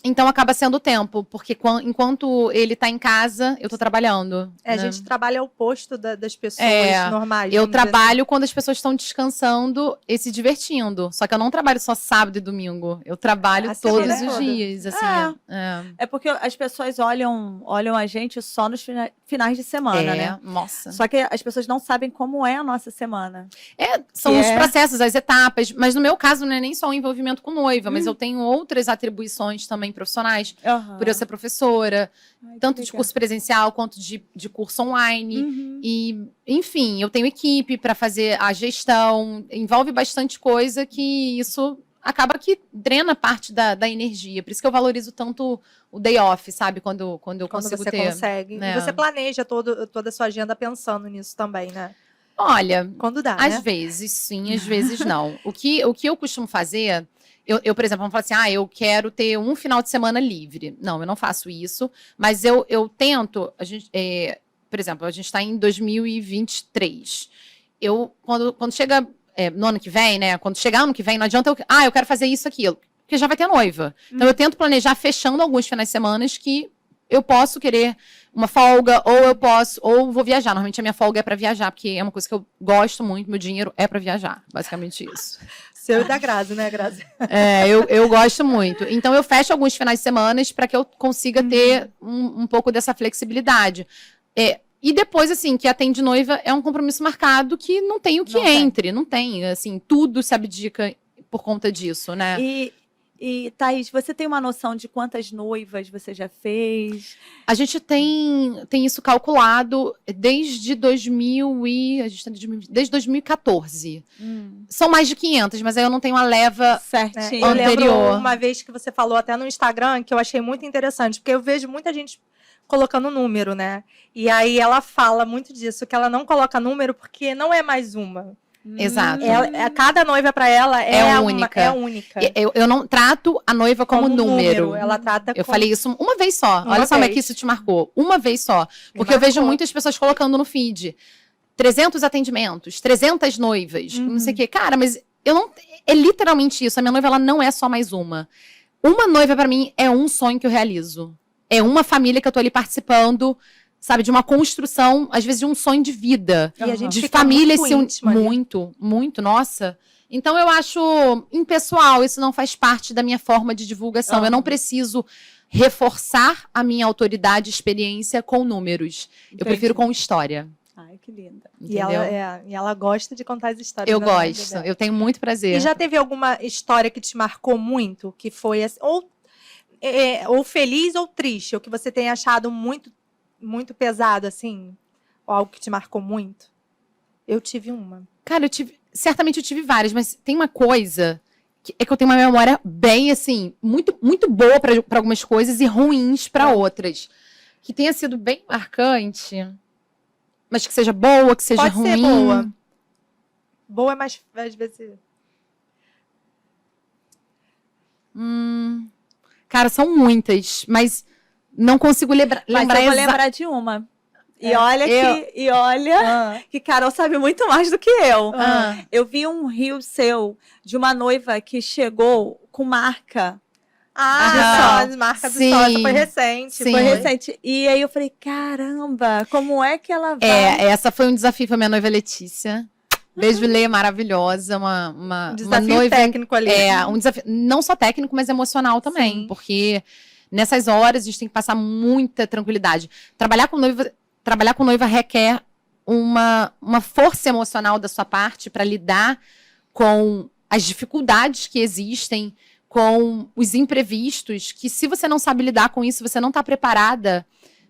Então, acaba sendo o tempo, porque enquanto ele tá em casa, eu tô trabalhando. A né? gente trabalha ao oposto das pessoas normais. Eu vamos dizer trabalho quando as pessoas estão descansando e se divertindo. Só que eu não trabalho só sábado e domingo. Eu trabalho A todos semana os toda. dias, assim. É porque as pessoas olham a gente só nos finais de semana, né? Nossa. Só que as pessoas não sabem como é a nossa semana. São Que os é- processos, as etapas. Mas no meu caso, não é nem só o envolvimento com noiva, mas eu tenho outras atribuições também profissionais. Por eu ser professora, tanto de curso presencial quanto de curso online. E, enfim, eu tenho equipe para fazer a gestão. Envolve bastante coisa que isso acaba que drena parte da energia. Por isso que eu valorizo tanto o day off, sabe? Quando eu quando consigo você ter. consegue. né? E você planeja toda a sua agenda pensando nisso também, né? Olha, Quando dá, às né? vezes sim, às vezes não. O que eu costumo fazer, eu, por exemplo, vamos falar assim, eu quero ter um final de semana livre. Não, eu não faço isso, mas eu tento, por exemplo, a gente está em 2023. Quando chega no ano que vem, né? Quando chegar ano que vem, não adianta eu quero fazer isso, aquilo, porque já vai ter noiva. Então eu tento planejar fechando alguns finais de semana que eu posso querer uma folga, ou vou viajar. Normalmente a minha folga é para viajar, porque é uma coisa que eu gosto muito, meu dinheiro é para viajar, basicamente isso. Seu e da Grazi, né, Grazi? Eu gosto muito. Então eu fecho alguns finais de semana para que eu consiga ter um pouco dessa flexibilidade. E depois, assim, que atende noiva é um compromisso marcado que não tem o que entre, não tem, assim, tudo se abdica por conta disso, né? E Thaís, você tem uma noção de quantas noivas você já fez? A gente tem isso calculado desde desde 2014. São mais de 500, mas aí eu não tenho a leva Certinho. Eu lembro anterior. uma vez que você falou até no Instagram, que eu achei muito interessante, porque eu vejo muita gente colocando número, né? E aí ela fala muito disso, que ela não coloca número porque não é mais uma. Exato. Cada noiva para ela É única. É única. Eu não trato a noiva como número. Ela trata Eu como... falei isso uma vez só. Uma Olha só como é vez. que isso te marcou. Uma vez só. Me Porque eu vejo marcou. muitas pessoas colocando no feed 300 atendimentos, 300 noivas, não sei o quê. Cara, mas eu não... É literalmente isso. A minha noiva, ela não é só mais uma. Uma noiva, pra mim, é um sonho que eu realizo. É uma família que eu tô ali participando, sabe? De uma construção, às vezes, de um sonho de vida. E a gente De fica família muito se íntima ali. muito, nossa. Então eu acho impessoal, isso não faz parte da minha forma de divulgação. Eu não preciso reforçar a minha autoridade e experiência com números. Eu prefiro com história. Ai, que linda. E Entendeu? ela gosta de contar as histórias. Eu da vida gosto, dela. eu tenho muito prazer. E já teve alguma história que te marcou muito? Que foi assim, ou feliz ou triste? Ou que você tenha achado muito muito pesado, assim? Ou algo que te marcou muito? Eu tive uma. Cara, certamente eu tive várias, mas tem uma coisa que eu tenho uma memória bem, assim, muito, muito boa para algumas coisas e ruins para outras. Que tenha sido bem marcante, mas que seja boa, que seja Pode ruim. ser boa. Boa é mais, às vezes... Cara, são muitas, mas não consigo lembrar. Mas eu vou lembrar de uma. E olha que Carol sabe muito mais do que eu. Eu vi um reel seu de uma noiva que chegou com marca. Marca do sim, sol, essa foi recente. sim. Foi recente. E aí eu falei, caramba, como é que ela vai? Essa foi um desafio pra minha noiva Letícia. Beijo, Lê, maravilhosa. Uma desafio noiva, técnico ali. Um desafio, não só técnico, mas emocional também. Sim. Porque nessas horas a gente tem que passar muita tranquilidade. Trabalhar com noiva requer uma força emocional da sua parte para lidar com as dificuldades que existem, com os imprevistos, que se você não sabe lidar com isso, você não está preparada,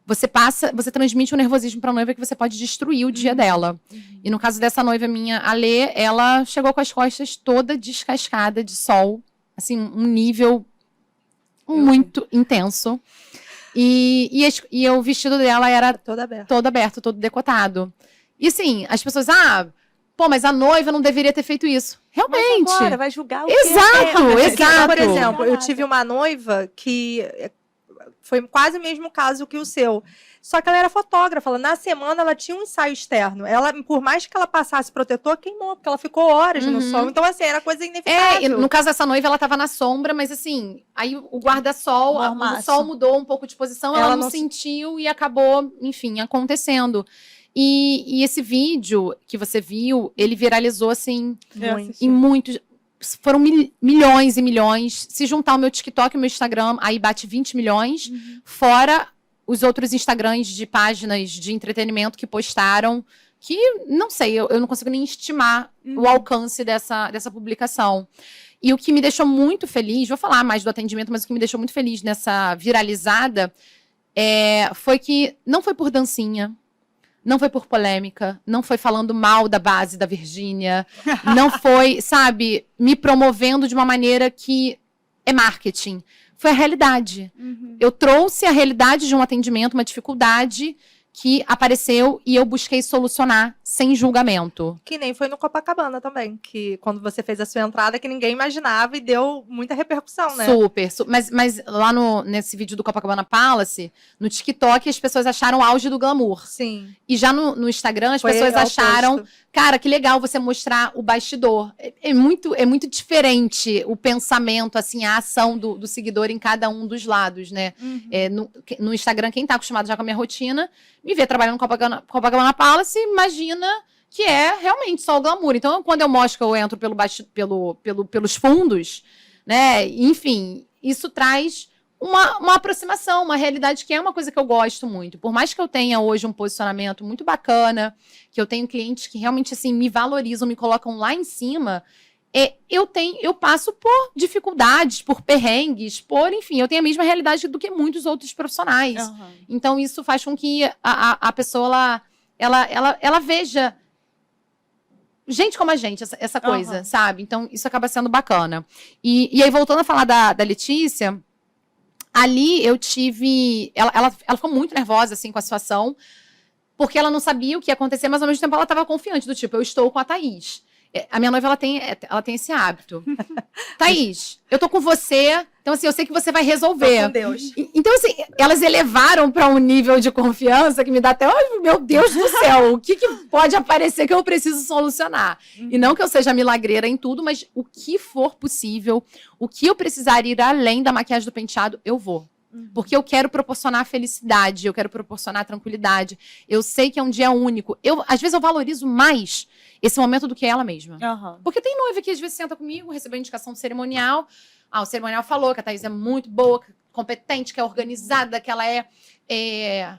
você transmite um nervosismo para a noiva que você pode destruir o dia dela. E no caso dessa noiva minha, a Lê, ela chegou com as costas toda descascada de sol, assim, um nível muito intenso. E o vestido dela era Todo aberto. todo aberto, todo decotado. E assim, as pessoas, mas a noiva não deveria ter feito isso. Realmente. Mas agora vai julgar o Exato, exato. Por exemplo, eu tive uma noiva que foi quase o mesmo caso que o seu. Só que ela era fotógrafa. Na semana, ela tinha um ensaio externo. Ela, por mais que ela passasse protetor, queimou, porque ela ficou horas no sol. Então, assim, era coisa inevitável. E no caso dessa noiva, ela tava na sombra, mas assim, aí o guarda-sol, o sol mudou um pouco de posição, ela não sentiu e acabou, enfim, acontecendo. E esse vídeo que você viu, ele viralizou, assim, em muitos... Foram milhões e milhões. Se juntar o meu TikTok e o meu Instagram, aí bate 20 milhões. Fora os outros Instagrams de páginas de entretenimento que postaram, que, não sei, eu não consigo nem estimar o alcance dessa publicação. E o que me deixou muito feliz, vou falar mais do atendimento, mas o que me deixou muito feliz nessa viralizada foi que não foi por dancinha, não foi por polêmica, não foi falando mal da base da Virgínia, não foi, sabe, me promovendo de uma maneira que é marketing. Foi a realidade. Eu trouxe a realidade de um atendimento, uma dificuldade que apareceu e eu busquei solucionar sem julgamento. Que nem foi no Copacabana também, que quando você fez a sua entrada, que ninguém imaginava e deu muita repercussão, né? Super. Mas lá nesse vídeo do Copacabana Palace, no TikTok, as pessoas acharam o auge do glamour. Sim. E já no Instagram, as pessoas acharam, cara, que legal você mostrar o bastidor. É muito diferente o pensamento, assim, a ação do seguidor em cada um dos lados, né? No Instagram, quem tá acostumado já com a minha rotina, me vê trabalhando no Copacabana Palace, imagina que é realmente só o glamour. Então, quando eu mostro que eu entro pelos fundos, né? Enfim, isso traz uma aproximação, uma realidade que é uma coisa que eu gosto muito. Por mais que eu tenha hoje um posicionamento muito bacana, que eu tenho clientes que realmente assim me valorizam, me colocam lá em cima, eu passo por dificuldades, por perrengues, enfim, eu tenho a mesma realidade do que muitos outros profissionais. Então, isso faz com que a pessoa, ela veja gente como a gente, essa coisa, sabe? Então, isso acaba sendo bacana. E aí, voltando a falar da Letícia, ali eu tive... Ela ficou muito nervosa, assim, com a situação, porque ela não sabia o que ia acontecer, mas ao mesmo tempo ela estava confiante, do tipo, eu estou com a Thaís. A minha noiva, ela tem esse hábito. Thaís, eu tô com você, então assim, eu sei que você vai resolver. Com Deus. Então assim, elas elevaram para um nível de confiança que me dá até, meu Deus do céu, o que pode aparecer que eu preciso solucionar? E não que eu seja milagreira em tudo, mas o que for possível, o que eu precisar ir além da maquiagem do penteado, eu vou. Porque eu quero proporcionar felicidade, eu quero proporcionar tranquilidade. Eu sei que é um dia único. Às vezes eu valorizo mais esse momento do que ela mesma. Porque tem noiva que às vezes senta comigo, recebeu indicação do cerimonial. O cerimonial falou que a Thaís é muito boa, competente, que é organizada, que ela é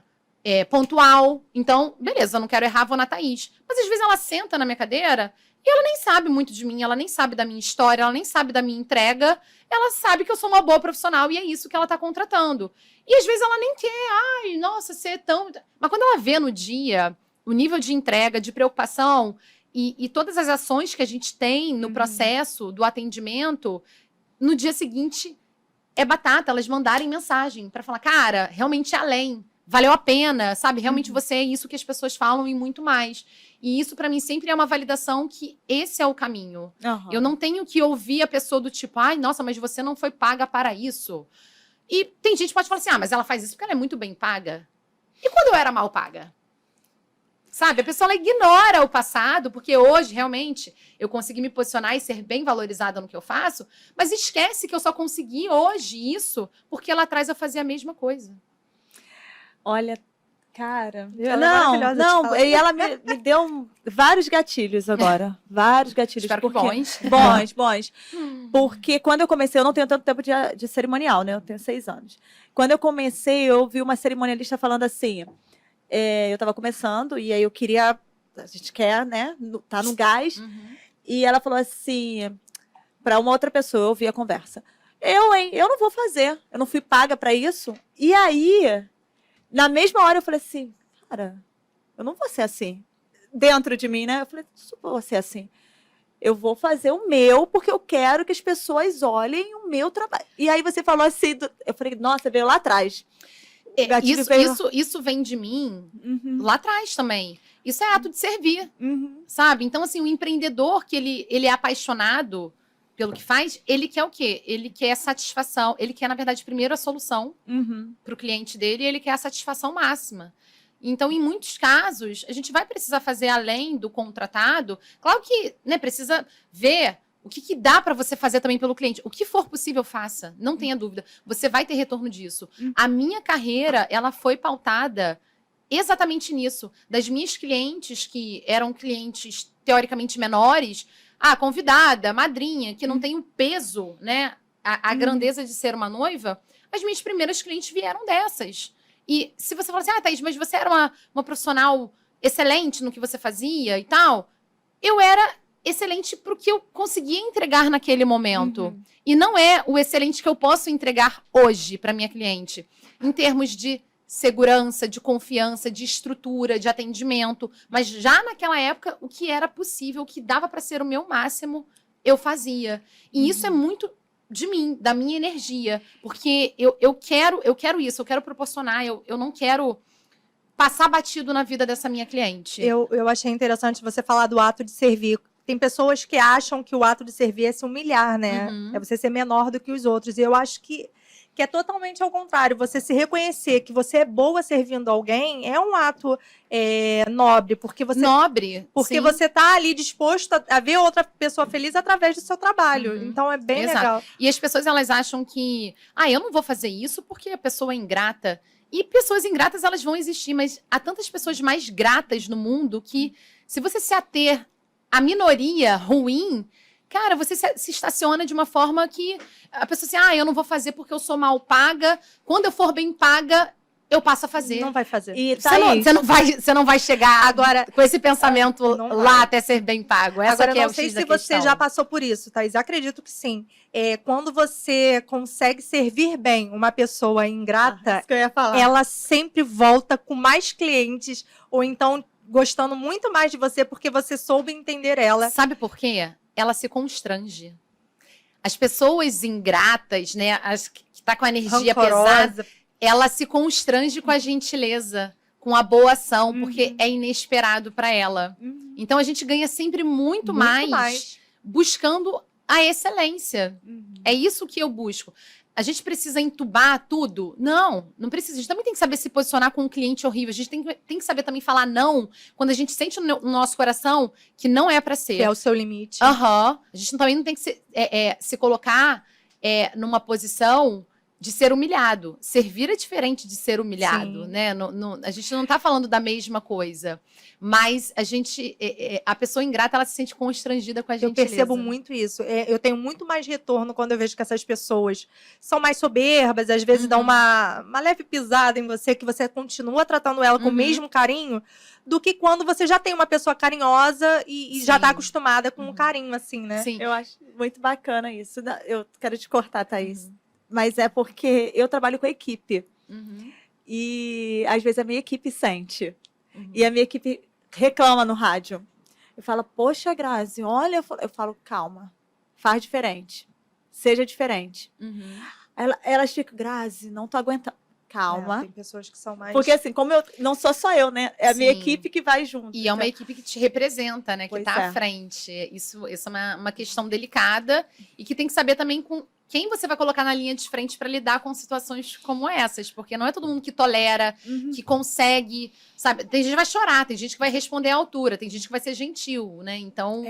pontual. Então, beleza, eu não quero errar, vou na Thaís. Mas às vezes ela senta na minha cadeira E ela nem sabe muito de mim, ela nem sabe da minha história, ela nem sabe da minha entrega. Ela sabe que eu sou uma boa profissional e é isso que ela tá contratando. E às vezes ela nem quer, ai, nossa, você é tão... Mas quando ela vê no dia o nível de entrega, de preocupação e todas as ações que a gente tem no processo do atendimento, no dia seguinte é batata, elas mandarem mensagem para falar, cara, realmente é além, valeu a pena, sabe? Realmente você é isso que as pessoas falam e muito mais. E isso para mim sempre é uma validação que esse é o caminho. Aham. Eu não tenho que ouvir a pessoa do tipo, ai, nossa, mas você não foi paga para isso. E tem gente que pode falar assim, ah, mas ela faz isso porque ela é muito bem paga. E quando eu era mal paga? Sabe, a pessoa ela ignora o passado, porque hoje, realmente, eu consegui me posicionar e ser bem valorizada no que eu faço, mas esquece que eu só consegui hoje isso porque lá atrás eu fazia a mesma coisa. Olha, cara. Ela é maravilhosa de Não, falar. e ela me deu vários gatilhos agora. Vários gatilhos. Espero que bons. Bons. Porque quando eu comecei, eu não tenho tanto tempo de cerimonial, né? Eu tenho 6 anos. Quando eu comecei, eu ouvi uma cerimonialista falando assim. Eu estava começando, e aí eu queria. A gente quer, né? Tá no gás. E ela falou assim, para uma outra pessoa, eu ouvi a conversa. Eu não vou fazer. Eu não fui paga para isso. E aí, na mesma hora, eu falei assim, cara, eu não vou ser assim. Dentro de mim, né? Eu falei, não vou ser assim. Eu vou fazer o meu, porque eu quero que as pessoas olhem o meu trabalho. E aí você falou assim, eu falei, nossa, veio lá atrás. Isso vem de mim lá atrás também. Isso é ato de servir, sabe? Então, assim, o empreendedor que ele é apaixonado pelo que faz, ele quer o quê? Ele quer satisfação. Ele quer, na verdade, primeiro a solução para o cliente dele e ele quer a satisfação máxima. Então, em muitos casos, a gente vai precisar fazer além do contratado. Claro que, né, precisa ver o que dá para você fazer também pelo cliente. O que for possível, faça. Não tenha dúvida. Você vai ter retorno disso. A minha carreira, ela foi pautada exatamente nisso. Das minhas clientes, que eram clientes teoricamente menores, convidada, madrinha, que não tem o peso, né? A grandeza de ser uma noiva, as minhas primeiras clientes vieram dessas. E se você falar assim, Thaís, mas você era uma profissional excelente no que você fazia e tal, eu era excelente para o que eu conseguia entregar naquele momento. E não é o excelente que eu posso entregar hoje para minha cliente. Em termos de segurança, de confiança, de estrutura, de atendimento. Mas já naquela época, o que era possível, o que dava para ser o meu máximo, eu fazia. E isso é muito de mim, da minha energia. Porque eu quero isso, eu quero proporcionar, eu não quero passar batido na vida dessa minha cliente. Eu achei interessante você falar do ato de servir. Tem pessoas que acham que o ato de servir é se humilhar, né? É você ser menor do que os outros. E eu acho que é totalmente ao contrário. Você se reconhecer que você é boa servindo alguém é um ato nobre. Porque você está ali disposto a ver outra pessoa feliz através do seu trabalho. Então, é bem legal. E as pessoas, elas acham que... eu não vou fazer isso porque a pessoa é ingrata. E pessoas ingratas, elas vão existir. Mas há tantas pessoas mais gratas no mundo que, se você se ater a minoria ruim, cara, você se estaciona de uma forma que a pessoa assim, eu não vou fazer porque eu sou mal paga. Quando eu for bem paga, eu passo a fazer. Não vai fazer. E você não vai chegar agora com esse pensamento lá até ser bem pago. Agora, eu não sei se você já passou por isso, Thaís. Acredito que sim. Quando você consegue servir bem uma pessoa ingrata, isso que eu ia falar. Ela sempre volta com mais clientes, ou então gostando muito mais de você porque você soube entender ela. Sabe por quê? Ela se constrange. As pessoas ingratas, né, as que tá com a energia pesada, ela se constrange com a gentileza, com a boa ação, porque é inesperado para ela. Então a gente ganha sempre muito mais buscando a excelência. É isso que eu busco. A gente precisa entubar tudo? Não precisa. A gente também tem que saber se posicionar com um cliente horrível. A gente tem que saber também falar não quando a gente sente no nosso coração que não é para ser. Que é o seu limite. A gente também não tem que se colocar numa posição de ser humilhado. Servir é diferente de ser humilhado, Sim. né? A gente não tá falando da mesma coisa. Mas a pessoa ingrata, ela se sente constrangida com a Eu gentileza. percebo muito isso. Eu tenho muito mais retorno quando eu vejo que essas pessoas são mais soberbas, às vezes dão uma leve pisada em você, que você continua tratando ela com o mesmo carinho, do que quando você já tem uma pessoa carinhosa e já tá Sim. acostumada com o carinho, assim, né? Sim. Eu acho muito bacana isso. Eu quero te cortar, Thaís. Mas é porque eu trabalho com equipe. Uhum. E às vezes a minha equipe sente. Uhum. E a minha equipe reclama no rádio. Eu falo, poxa, Grazi, olha. Eu falo, calma, faz diferente. Seja diferente. Uhum. Elas ficam, Grazi, não tô aguentando. Calma. Tem pessoas que são mais... Porque assim, como eu não sou só eu, né? É a minha Sim. equipe que vai junto. E é uma equipe que te representa, né? Que Pois tá é. à frente. Isso é uma questão delicada e que tem que saber também com quem você vai colocar na linha de frente para lidar com situações como essas. Porque não é todo mundo que tolera, que consegue, sabe? Tem gente que vai chorar, tem gente que vai responder à altura, tem gente que vai ser gentil, né? Então,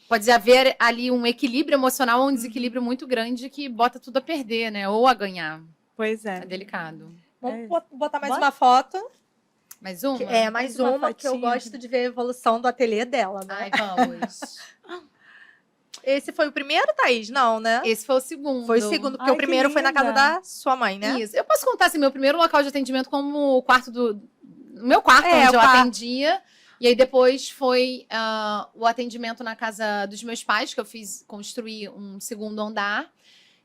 pode haver ali um equilíbrio emocional ou um desequilíbrio muito grande que bota tudo a perder, né? Ou a ganhar. Pois É é. delicado. Vamos botar mais Bora. uma foto. Mais uma? Mais Mais uma uma que eu fotinha. gosto de ver a evolução do ateliê dela, né? Ai, vamos. Esse foi o primeiro, Thaís? Não, né? Esse foi o segundo. Foi o segundo, porque Ai, o primeiro que foi na casa linda. da sua mãe, né? Isso. Eu posso contar assim, meu primeiro local de atendimento como o quarto do... Meu quarto, É, onde o eu quarto. atendia. E aí depois foi o atendimento na casa dos meus pais, que eu construir um segundo andar.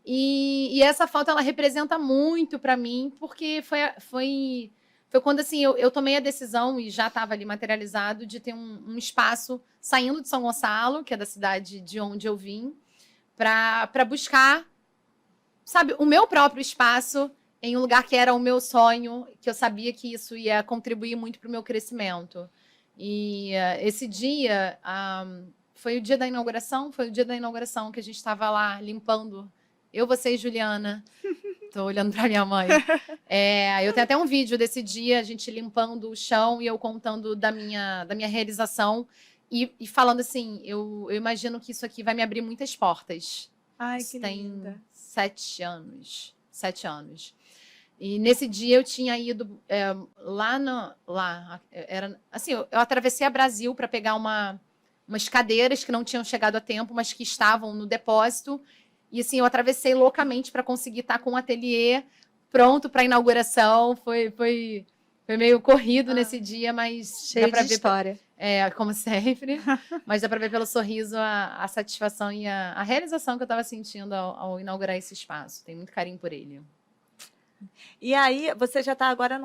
E essa foto, ela representa muito para mim, porque foi quando, assim, eu tomei a decisão, e já estava ali materializado, de ter um espaço saindo de São Gonçalo, que é da cidade de onde eu vim, para buscar, sabe, o meu próprio espaço em um lugar que era o meu sonho, que eu sabia que isso ia contribuir muito para o meu crescimento. E esse dia foi o dia da inauguração, que a gente estava lá limpando. Eu, você e Juliana. Tô olhando pra minha mãe. Eu tenho até um vídeo desse dia, a gente limpando o chão e eu contando da minha realização e falando assim, eu imagino que isso aqui vai me abrir muitas portas. Ai, Isso que tem linda. 7 anos. 7 anos. E nesse dia eu tinha ido era assim, eu atravessei a Brasil para pegar umas cadeiras que não tinham chegado a tempo, mas que estavam no depósito. E assim, eu atravessei loucamente para conseguir estar com o ateliê pronto para a inauguração. Foi meio corrido nesse dia, mas Cheio dá pra de ver, história. como sempre. Mas dá para ver pelo sorriso a satisfação e a realização que eu estava sentindo ao inaugurar esse espaço. Tenho muito carinho por ele. E aí, você já está agora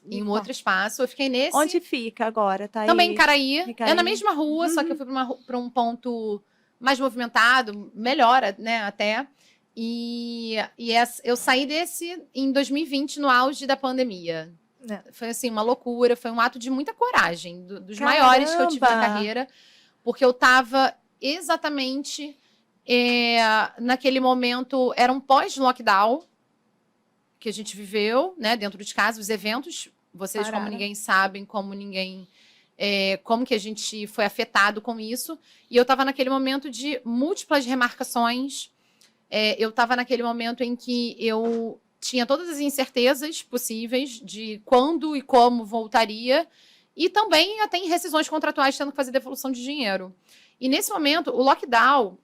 Em um outro espaço, eu fiquei nesse. Onde fica agora, Thaís? Também em Caraí. Caraí. É na mesma rua, só que eu fui para um ponto mais movimentado, melhor, né, até. Eu saí desse em 2020, no auge da pandemia. Foi assim, uma loucura, foi um ato de muita coragem, dos maiores que eu tive na carreira, porque eu estava exatamente naquele momento, era um pós-lockdown que a gente viveu, né, dentro de casa, os eventos, vocês como ninguém sabem, como que a gente foi afetado com isso. E eu estava naquele momento de múltiplas remarcações. Eu estava naquele momento em que eu tinha todas as incertezas possíveis de quando e como voltaria. E também até em rescisões contratuais, tendo que fazer devolução de dinheiro. E nesse momento, o lockdown,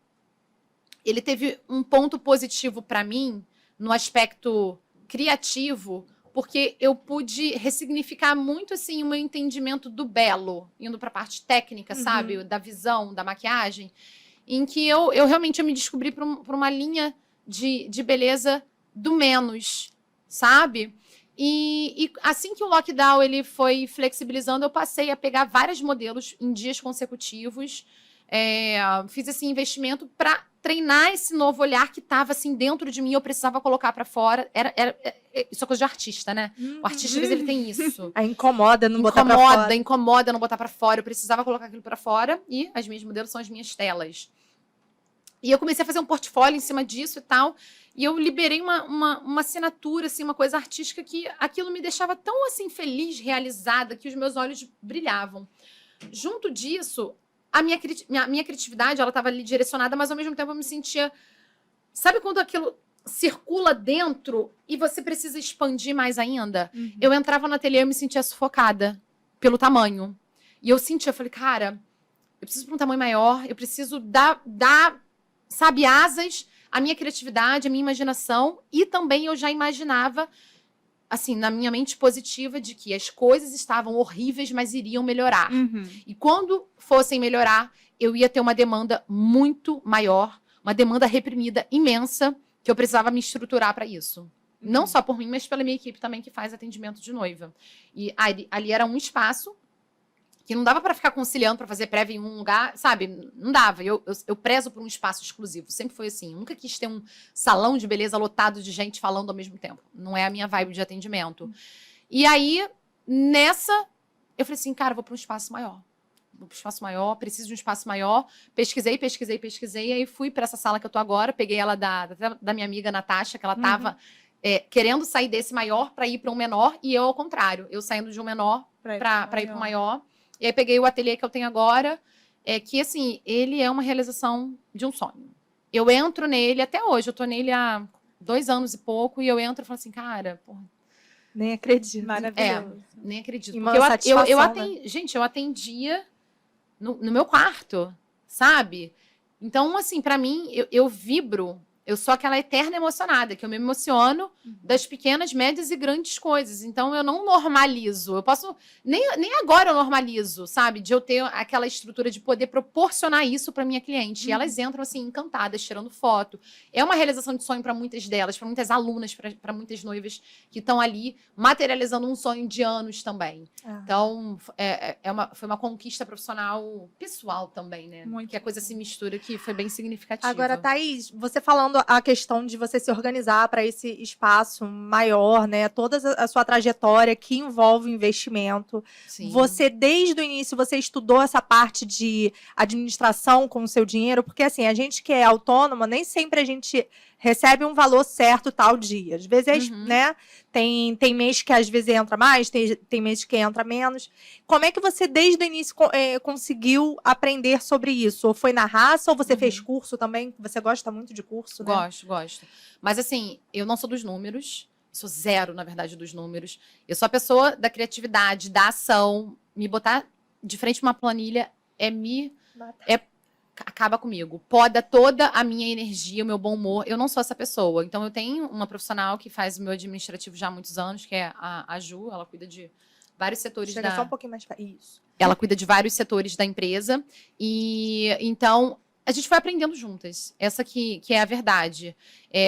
ele teve um ponto positivo para mim, no aspecto criativo, porque eu pude ressignificar muito assim o meu entendimento do belo, indo para a parte técnica, sabe, da visão, da maquiagem, em que eu realmente me descobri por uma linha de beleza do menos, sabe? E assim que o lockdown ele foi flexibilizando, eu passei a pegar vários modelos em dias consecutivos, fiz esse investimento para treinar esse novo olhar que estava assim dentro de mim, eu precisava colocar para fora. Isso é coisa de artista, né? O artista, às vezes, ele tem isso. Incomoda não botar pra fora. Incomoda não botar para fora. Eu precisava colocar aquilo para fora e as minhas modelos são as minhas telas. E eu comecei a fazer um portfólio em cima disso e tal. E eu liberei uma assinatura, assim, uma coisa artística que aquilo me deixava tão assim feliz, realizada, que os meus olhos brilhavam. Junto disso, a minha criatividade, ela estava ali direcionada, mas ao mesmo tempo eu me sentia sabe quando aquilo circula dentro e você precisa expandir mais ainda? Eu entrava no ateliê e me sentia sufocada pelo tamanho. E eu sentia, eu falei, cara, eu preciso para um tamanho maior, eu preciso dar, sabe, asas à minha criatividade, à minha imaginação. E também eu já imaginava, assim, na minha mente positiva, de que as coisas estavam horríveis, mas iriam melhorar. E quando fossem melhorar, eu ia ter uma demanda muito maior, uma demanda reprimida imensa, que eu precisava me estruturar para isso. Não só por mim, mas pela minha equipe também, que faz atendimento de noiva. E ali era um espaço que não dava para ficar conciliando para fazer prévia em um lugar, sabe? Não dava. Eu prezo por um espaço exclusivo. Sempre foi assim. Eu nunca quis ter um salão de beleza lotado de gente falando ao mesmo tempo. Não é a minha vibe de atendimento. E aí, nessa, eu falei assim, cara, vou para um espaço maior. Vou para um espaço maior, preciso de um espaço maior. Pesquisei. E aí fui para essa sala que eu tô agora. Peguei ela da minha amiga Natasha, que ela tava querendo sair desse maior para ir para um menor. E eu, ao contrário. Eu saindo de um menor para ir para o maior. E aí peguei o ateliê que eu tenho agora, que, assim, ele é uma realização de um sonho. Eu entro nele, até hoje, eu tô nele há 2 anos e pouco, e eu entro e falo assim, cara, porra. Nem acredito. Maravilhoso. Nem acredito. E Porque uma satisfação, né? Gente, eu atendia no meu quarto, sabe? Então, assim, pra mim, eu vibro. Eu sou aquela eterna emocionada, que eu me emociono das pequenas, médias e grandes coisas. Então, eu não normalizo. Eu posso... Nem agora eu normalizo, sabe? De eu ter aquela estrutura de poder proporcionar isso para minha cliente. E elas entram, assim, encantadas, tirando foto. É uma realização de sonho para muitas delas, para muitas alunas, para muitas noivas que estão ali materializando um sonho de anos também. Então, foi uma conquista profissional pessoal também, né? Muito que a coisa se mistura, que foi bem significativa. Agora, Thaís, você falando a questão de você se organizar para esse espaço maior, né? Toda a sua trajetória que envolve investimento. Sim. Você, desde o início, você estudou essa parte de administração com o seu dinheiro? Porque, assim, a gente que é autônoma, nem sempre a gente recebe um valor certo tal dia. Às vezes, né? Tem mês que às vezes entra mais, tem mês que entra menos. Como é que você, desde o início, conseguiu aprender sobre isso? Ou foi na raça, ou você fez curso também? Você gosta muito de curso, né? Gosto. Mas, assim, eu não sou dos números. Sou zero, na verdade, dos números. Eu sou a pessoa da criatividade, da ação. Me botar de frente a uma planilha acaba comigo. Poda toda a minha energia, o meu bom humor. Eu não sou essa pessoa. Então, eu tenho uma profissional que faz o meu administrativo já há muitos anos, que é a Ju. Ela cuida de vários setores Chega só um pouquinho mais... Isso. Ela cuida de vários setores da empresa. E, então, a gente foi aprendendo juntas. Essa que é a verdade.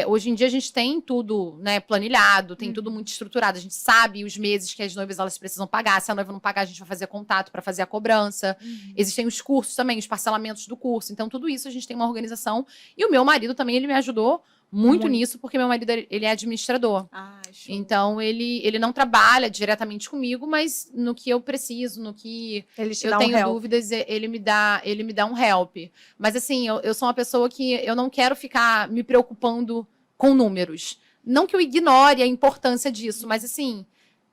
Hoje em dia, a gente tem tudo, né, planilhado, tem tudo muito estruturado. A gente sabe os meses que as noivas elas precisam pagar. Se a noiva não pagar, a gente vai fazer contato para fazer a cobrança. Existem os cursos também, os parcelamentos do curso. Então, tudo isso a gente tem uma organização. E o meu marido também, ele me ajudou muito nisso, porque meu marido, ele é administrador. Show. Então, ele não trabalha diretamente comigo, mas no que eu preciso, no que eu tenho dúvidas, ele me dá um help. Mas, assim, eu sou uma pessoa que eu não quero ficar me preocupando com números. Não que eu ignore a importância disso, mas, assim,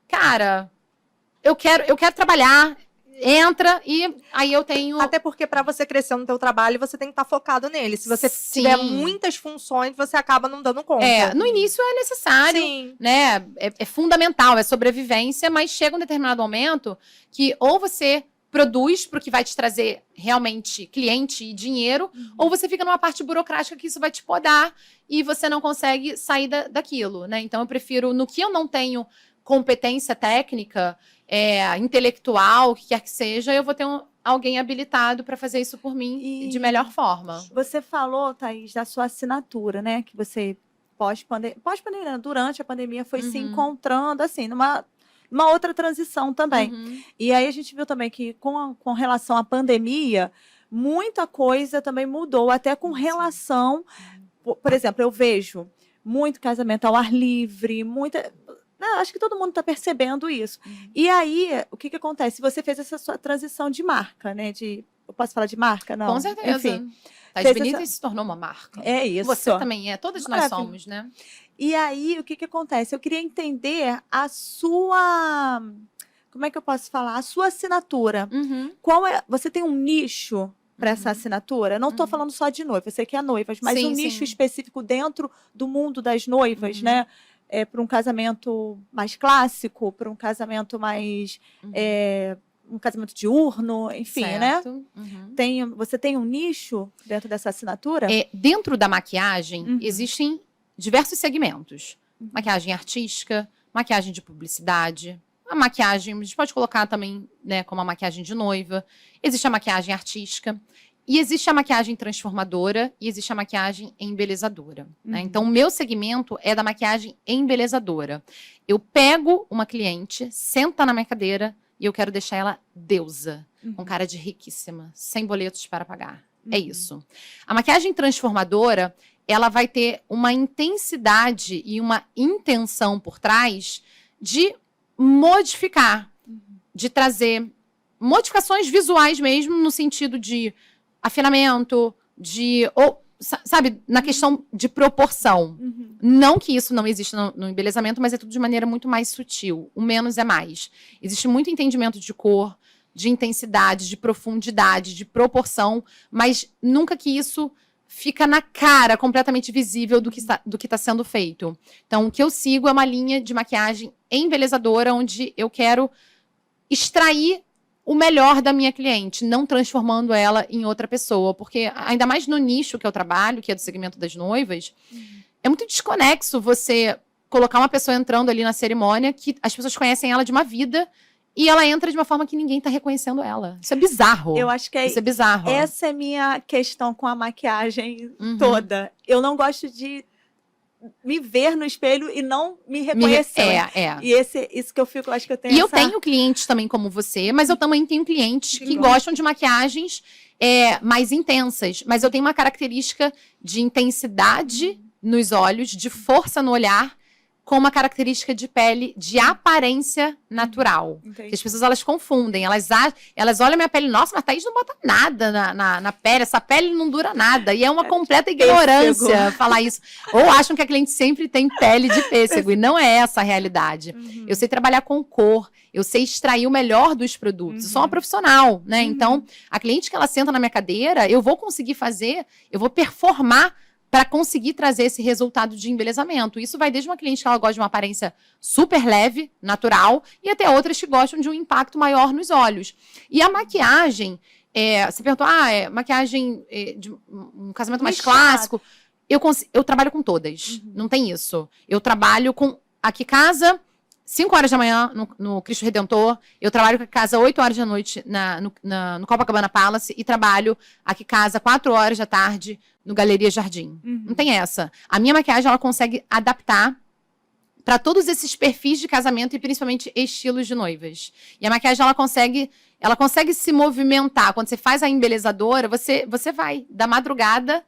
cara, eu quero trabalhar. Entra e aí eu tenho... Até porque para você crescer no teu trabalho, você tem que estar focado nele. Se você tiver muitas funções, você acaba não dando conta. No início é necessário, né? É fundamental, é sobrevivência, mas chega um determinado momento que ou você produz para o que vai te trazer realmente cliente e dinheiro, ou você fica numa parte burocrática que isso vai te podar e você não consegue sair daquilo, né? Então eu prefiro, no que eu não tenho competência técnica, intelectual, o que quer que seja, eu vou ter alguém habilitado para fazer isso por mim de melhor forma. Você falou, Thaís, da sua assinatura, né? Que você, pós-pandemia, durante a pandemia, foi se encontrando, assim, numa outra transição também. E aí a gente viu também que, com relação à pandemia, muita coisa também mudou, até com relação... Por exemplo, eu vejo muito casamento ao ar livre, acho que todo mundo está percebendo isso. E aí, o que acontece? Você fez essa sua transição de marca, né? Eu posso falar de marca? Não. Com certeza. Enfim, Thaís Benítez se tornou uma marca. É isso. Você também é. Todas nós somos, né? E aí, o que acontece? Eu queria entender a sua... Como é que eu posso falar? A sua assinatura. Você tem um nicho para essa assinatura? Não estou falando só de noiva, eu sei que é noivas, mas Sim, um nicho sim. específico dentro do mundo das noivas, né? Para um casamento mais clássico, para um casamento mais. Um casamento diurno, enfim, né? Certo. Você tem um nicho dentro dessa assinatura? Dentro da maquiagem, Uhum. existem diversos segmentos. Maquiagem artística, maquiagem de publicidade, a maquiagem, a gente pode colocar também, né, como a maquiagem de noiva. Existe a maquiagem artística. E existe a maquiagem transformadora e existe a maquiagem embelezadora. Né? Então, o meu segmento é da maquiagem embelezadora. Eu pego uma cliente, senta na minha cadeira e eu quero deixar ela deusa, com cara de riquíssima, sem boletos para pagar. É isso. A maquiagem transformadora, ela vai ter uma intensidade e uma intenção por trás de modificar, de trazer modificações visuais mesmo, no sentido de afinamento, sabe, na questão de proporção. Não que isso não exista no embelezamento, mas é tudo de maneira muito mais sutil. O menos é mais. Existe muito entendimento de cor, de intensidade, de profundidade, de proporção, mas nunca que isso fica na cara, completamente visível do que está sendo feito. Então, o que eu sigo é uma linha de maquiagem embelezadora, onde eu quero extrair o melhor da minha cliente, não transformando ela em outra pessoa. Porque, ainda mais no nicho que eu trabalho, que é do segmento das noivas, é muito desconexo você colocar uma pessoa entrando ali na cerimônia que as pessoas conhecem ela de uma vida e ela entra de uma forma que ninguém tá reconhecendo ela. Isso é bizarro. Eu acho que Isso é bizarro. essa é minha questão com a maquiagem toda. Eu não gosto de me ver no espelho e não me reconhecer. E isso que eu fico, acho que eu tenho. E eu tenho clientes também como você, mas eu também tenho clientes que gostam de maquiagens mais intensas. Mas eu tenho uma característica de intensidade nos olhos, de força no olhar, com uma característica de pele de aparência natural. Que as pessoas, elas confundem. Elas olham a minha pele, nossa, mas Thaís não bota nada na pele, essa pele não dura nada. E é uma completa ignorância falar isso. Ou acham que a cliente sempre tem pele de pêssego, e não é essa a realidade. Eu sei trabalhar com cor, eu sei extrair o melhor dos produtos. Eu sou uma profissional, né? Então, a cliente que ela senta na minha cadeira, eu vou conseguir fazer, eu vou performar para conseguir trazer esse resultado de embelezamento. Isso vai desde uma cliente que ela gosta de uma aparência super leve, natural, e até outras que gostam de um impacto maior nos olhos. E a maquiagem, você perguntou, maquiagem de um casamento mais clássico. Eu trabalho com todas, não tem isso. Eu trabalho com a que casa 5 horas da manhã no Cristo Redentor, eu trabalho com a casa 8 horas da noite no Copacabana Palace e trabalho a que casa 4 horas da tarde no Galeria Jardim. Não tem essa. A minha maquiagem, ela consegue adaptar para todos esses perfis de casamento e principalmente estilos de noivas. E a maquiagem, ela consegue se movimentar. Quando você faz a embelezadora, você vai da madrugada,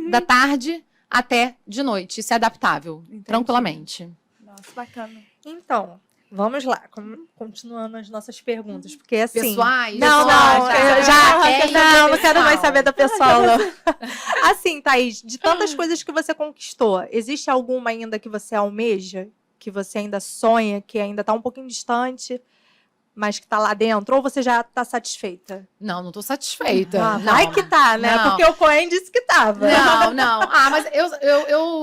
da tarde até de noite. Isso é adaptável, tranquilamente. Nossa, bacana. Então, vamos lá, continuando as nossas perguntas, porque assim... Pessoais? Não quero mais saber da pessoal, não. Assim, Thaís, de tantas coisas que você conquistou, existe alguma ainda que você almeja, que você ainda sonha, que ainda tá um pouquinho distante, mas que tá lá dentro, ou você já tá satisfeita? Não tô satisfeita. Vai que tá, né? Não. Porque o Cohen disse que tava. Não. Mas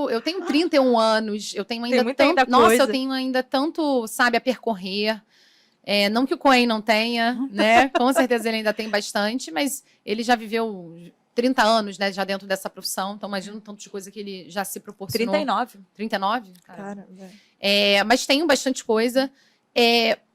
eu tenho 31 anos, eu tenho ainda tanto... Nossa, eu tenho ainda tanto, sabe, a percorrer. Não que o Cohen não tenha, né? Com certeza ele ainda tem bastante, mas ele já viveu 30 anos, né, já dentro dessa profissão, então imagina o tanto de coisa que ele já se proporcionou. 39. 39? Caramba. Mas tenho bastante coisa.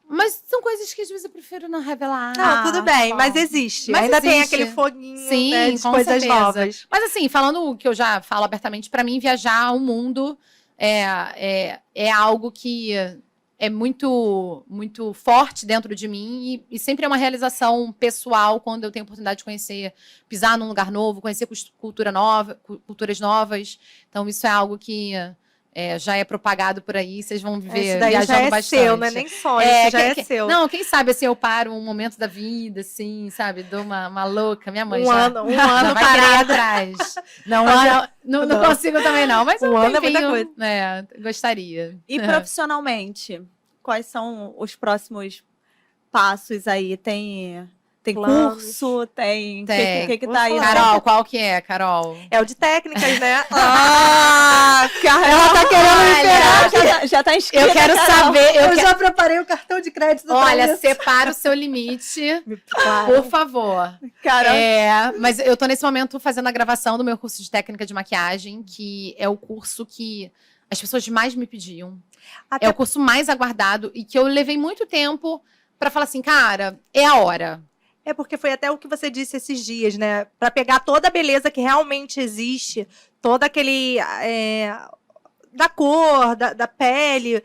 Mas são coisas que às vezes eu prefiro não revelar. Não, tudo bem, mas existe. Mas ainda tem existe. aquele foguinho, Sim, né, de com coisas certeza. novas. Mas assim, falando o que eu já falo abertamente, para mim viajar o mundo é algo que é muito, muito forte dentro de mim e sempre é uma realização pessoal quando eu tenho a oportunidade de conhecer, pisar num lugar novo, conhecer culturas novas. Então isso é algo que já é propagado por aí, vocês vão ver Isso daí viajando já é bastante. seu, não é nem sonho, isso já é seu. Não, quem sabe assim, eu paro um momento da vida, assim, sabe? Dou uma louca, minha mãe um ano já vai querer ir atrás. Não consigo também não, mas um ano é muita coisa. Gostaria. E profissionalmente, quais são os próximos passos aí? Tem planos. curso, tem... Tem. O que tá aí? Carol, qual que é, Carol? É o de técnicas, né? Ela tá querendo me Olha, esperar, já tá inscrita. Eu quero Carol. saber. Eu já preparei o cartão de crédito. Olha, separa o seu limite, Claro. por favor. Carol. Mas eu tô nesse momento fazendo a gravação do meu curso de técnica de maquiagem, que é o curso que as pessoas mais me pediam. Até É o curso mais aguardado e que eu levei muito tempo pra falar assim, cara, é a hora. É porque foi até o que você disse esses dias, né? Pra pegar toda a beleza que realmente existe, todo aquele... da cor, da pele.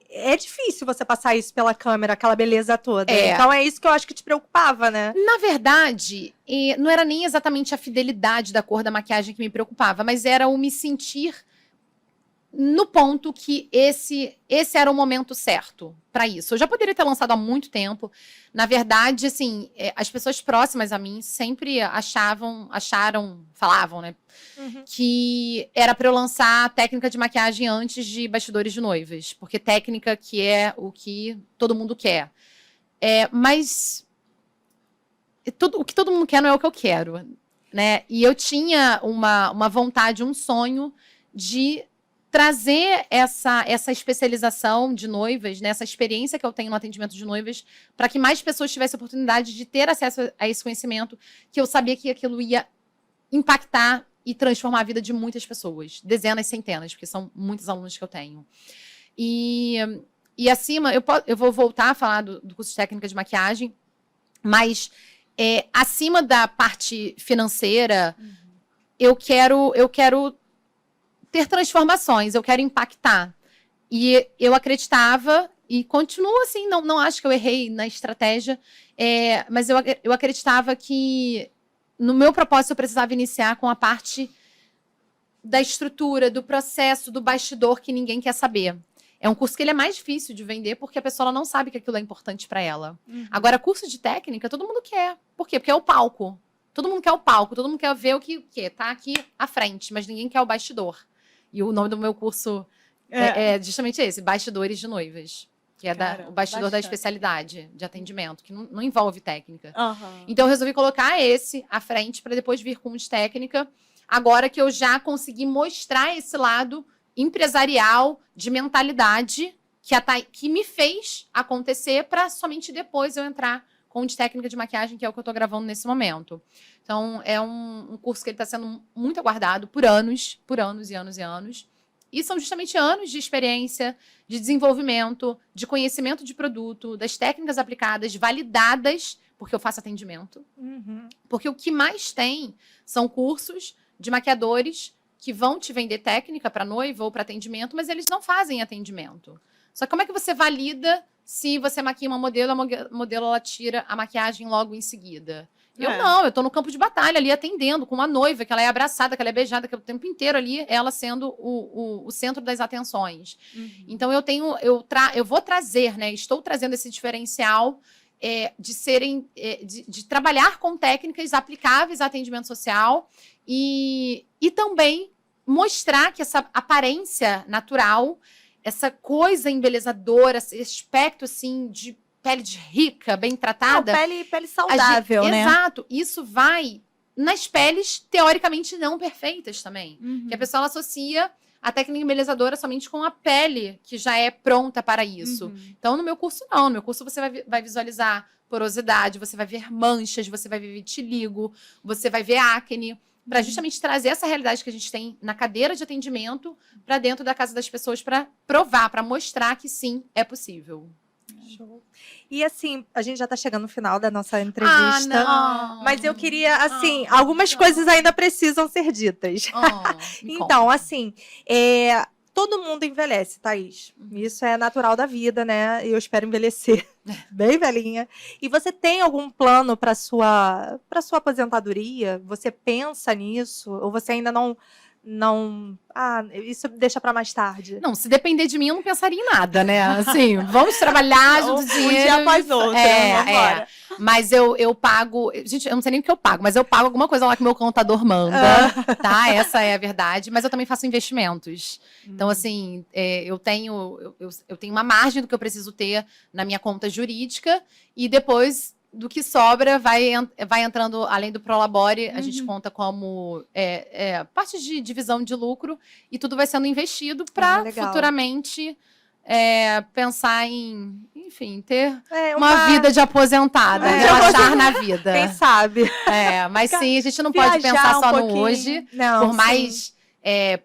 É difícil você passar isso pela câmera, aquela beleza toda. É. Então é isso que eu acho que te preocupava, né? Na verdade, não era nem exatamente a fidelidade da cor da maquiagem que me preocupava, mas era o me sentir no ponto que esse era o momento certo para isso. Eu já poderia ter lançado há muito tempo. Na verdade, assim, as pessoas próximas a mim sempre falavam, né, que era para eu lançar a técnica de maquiagem antes de Bastidores de Noivas, porque técnica que é o que todo mundo quer. Mas o que todo mundo quer não é o que eu quero, né? E eu tinha uma vontade, um sonho de trazer essa especialização de noivas, né, essa experiência que eu tenho no atendimento de noivas, para que mais pessoas tivessem a oportunidade de ter acesso a esse conhecimento, que eu sabia que aquilo ia impactar e transformar a vida de muitas pessoas, dezenas, centenas, porque são muitos alunos que eu tenho. E acima, eu vou voltar a falar do curso de técnica de maquiagem, mas acima da parte financeira, eu quero ter transformações, eu quero impactar. E eu acreditava, e continuo assim, não acho que eu errei na estratégia, mas eu acreditava que no meu propósito eu precisava iniciar com a parte da estrutura, do processo, do bastidor que ninguém quer saber. É um curso que ele é mais difícil de vender porque a pessoa não sabe que aquilo é importante para ela. Agora, curso de técnica, todo mundo quer. Por quê? Porque é o palco. Todo mundo quer o palco, todo mundo quer ver o que tá aqui à frente, mas ninguém quer o bastidor. E o nome do meu curso é justamente esse, Bastidores de Noivas. Que é o bastidor da especialidade de atendimento, que não envolve técnica. Então, eu resolvi colocar esse à frente para depois vir com o de técnica. Agora que eu já consegui mostrar esse lado empresarial, de mentalidade, que me fez acontecer para somente depois eu entrar com o de técnica de maquiagem, que é o que eu estou gravando nesse momento. Então, é um curso que ele está sendo muito aguardado por anos e anos e anos. E são justamente anos de experiência, de desenvolvimento, de conhecimento de produto, das técnicas aplicadas, validadas, porque eu faço atendimento. Porque o que mais tem são cursos de maquiadores que vão te vender técnica para noiva ou para atendimento, mas eles não fazem atendimento. Só que como é que você valida se você maquia uma modelo, a modelo ela tira a maquiagem logo em seguida? Eu tô no campo de batalha ali atendendo com uma noiva, que ela é abraçada, que ela é beijada, que é o tempo inteiro ali, ela sendo o centro das atenções. Então eu vou trazer, né? Estou trazendo esse diferencial de trabalhar com técnicas aplicáveis a atendimento social e também mostrar que essa aparência natural, essa coisa embelezadora, esse aspecto assim de pele de rica, bem tratada. Pele saudável, né? Exato. Isso vai nas peles teoricamente não perfeitas também. Que a pessoa ela associa a técnica embelezadora somente com a pele, que já é pronta para isso. Então, no meu curso, não. No meu curso, você vai visualizar porosidade, você vai ver manchas, você vai ver vitiligo, você vai ver acne, para justamente trazer essa realidade que a gente tem na cadeira de atendimento para dentro da casa das pessoas, para provar, para mostrar que sim, é possível. Show. E assim, a gente já tá chegando no final da nossa entrevista. Não. Mas eu queria, assim, algumas coisas ainda precisam ser ditas. Então, assim, todo mundo envelhece, Thaís. Isso é natural da vida, né? E eu espero envelhecer bem velhinha. E você tem algum plano para sua aposentadoria? Você pensa nisso? Ou você ainda não... isso deixa para mais tarde. Não, se depender de mim, eu não pensaria em nada, né? Assim, vamos trabalhar, junto dinheiro. Um dia após outro, vambora. Mas eu pago... Gente, eu não sei nem o que eu pago, mas eu pago alguma coisa lá que meu contador manda, tá? Essa é a verdade. Mas eu também faço investimentos. Então, assim, eu tenho uma margem do que eu preciso ter na minha conta jurídica e depois... do que sobra vai entrando, além do Prolabore, a gente conta como parte de divisão de lucro e tudo vai sendo investido para futuramente pensar em, enfim, ter uma vida de aposentada, relaxar na vida. Quem sabe? Mas sim, a gente não pode pensar só no hoje, não, por mais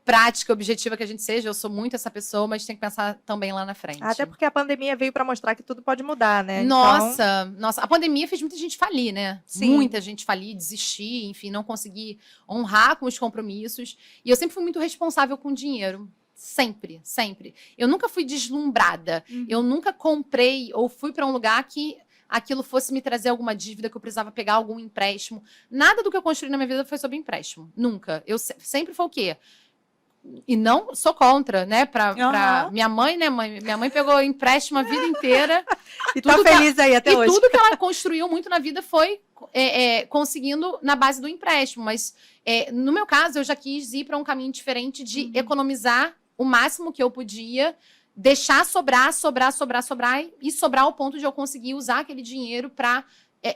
prática, objetiva que a gente seja. Eu sou muito essa pessoa, mas tem que pensar também lá na frente. Até porque a pandemia veio para mostrar que tudo pode mudar, né? Nossa, a pandemia fez muita gente falir, né? Sim. Muita gente falir, desistir, enfim, não conseguir honrar com os compromissos. E eu sempre fui muito responsável com dinheiro. Sempre, sempre. Eu nunca fui deslumbrada. Eu nunca comprei ou fui para um lugar que aquilo fosse me trazer alguma dívida, que eu precisava pegar algum empréstimo. Nada do que eu construí na minha vida foi sobre empréstimo. Nunca. Eu sempre foi o quê? E não sou contra, né? Pra minha mãe, né, mãe? Minha mãe pegou empréstimo a vida inteira. E tá feliz aí até hoje. E tudo que ela construiu muito na vida foi conseguindo na base do empréstimo. Mas, no meu caso, eu já quis ir para um caminho diferente de economizar o máximo que eu podia, deixar sobrar e sobrar ao ponto de eu conseguir usar aquele dinheiro para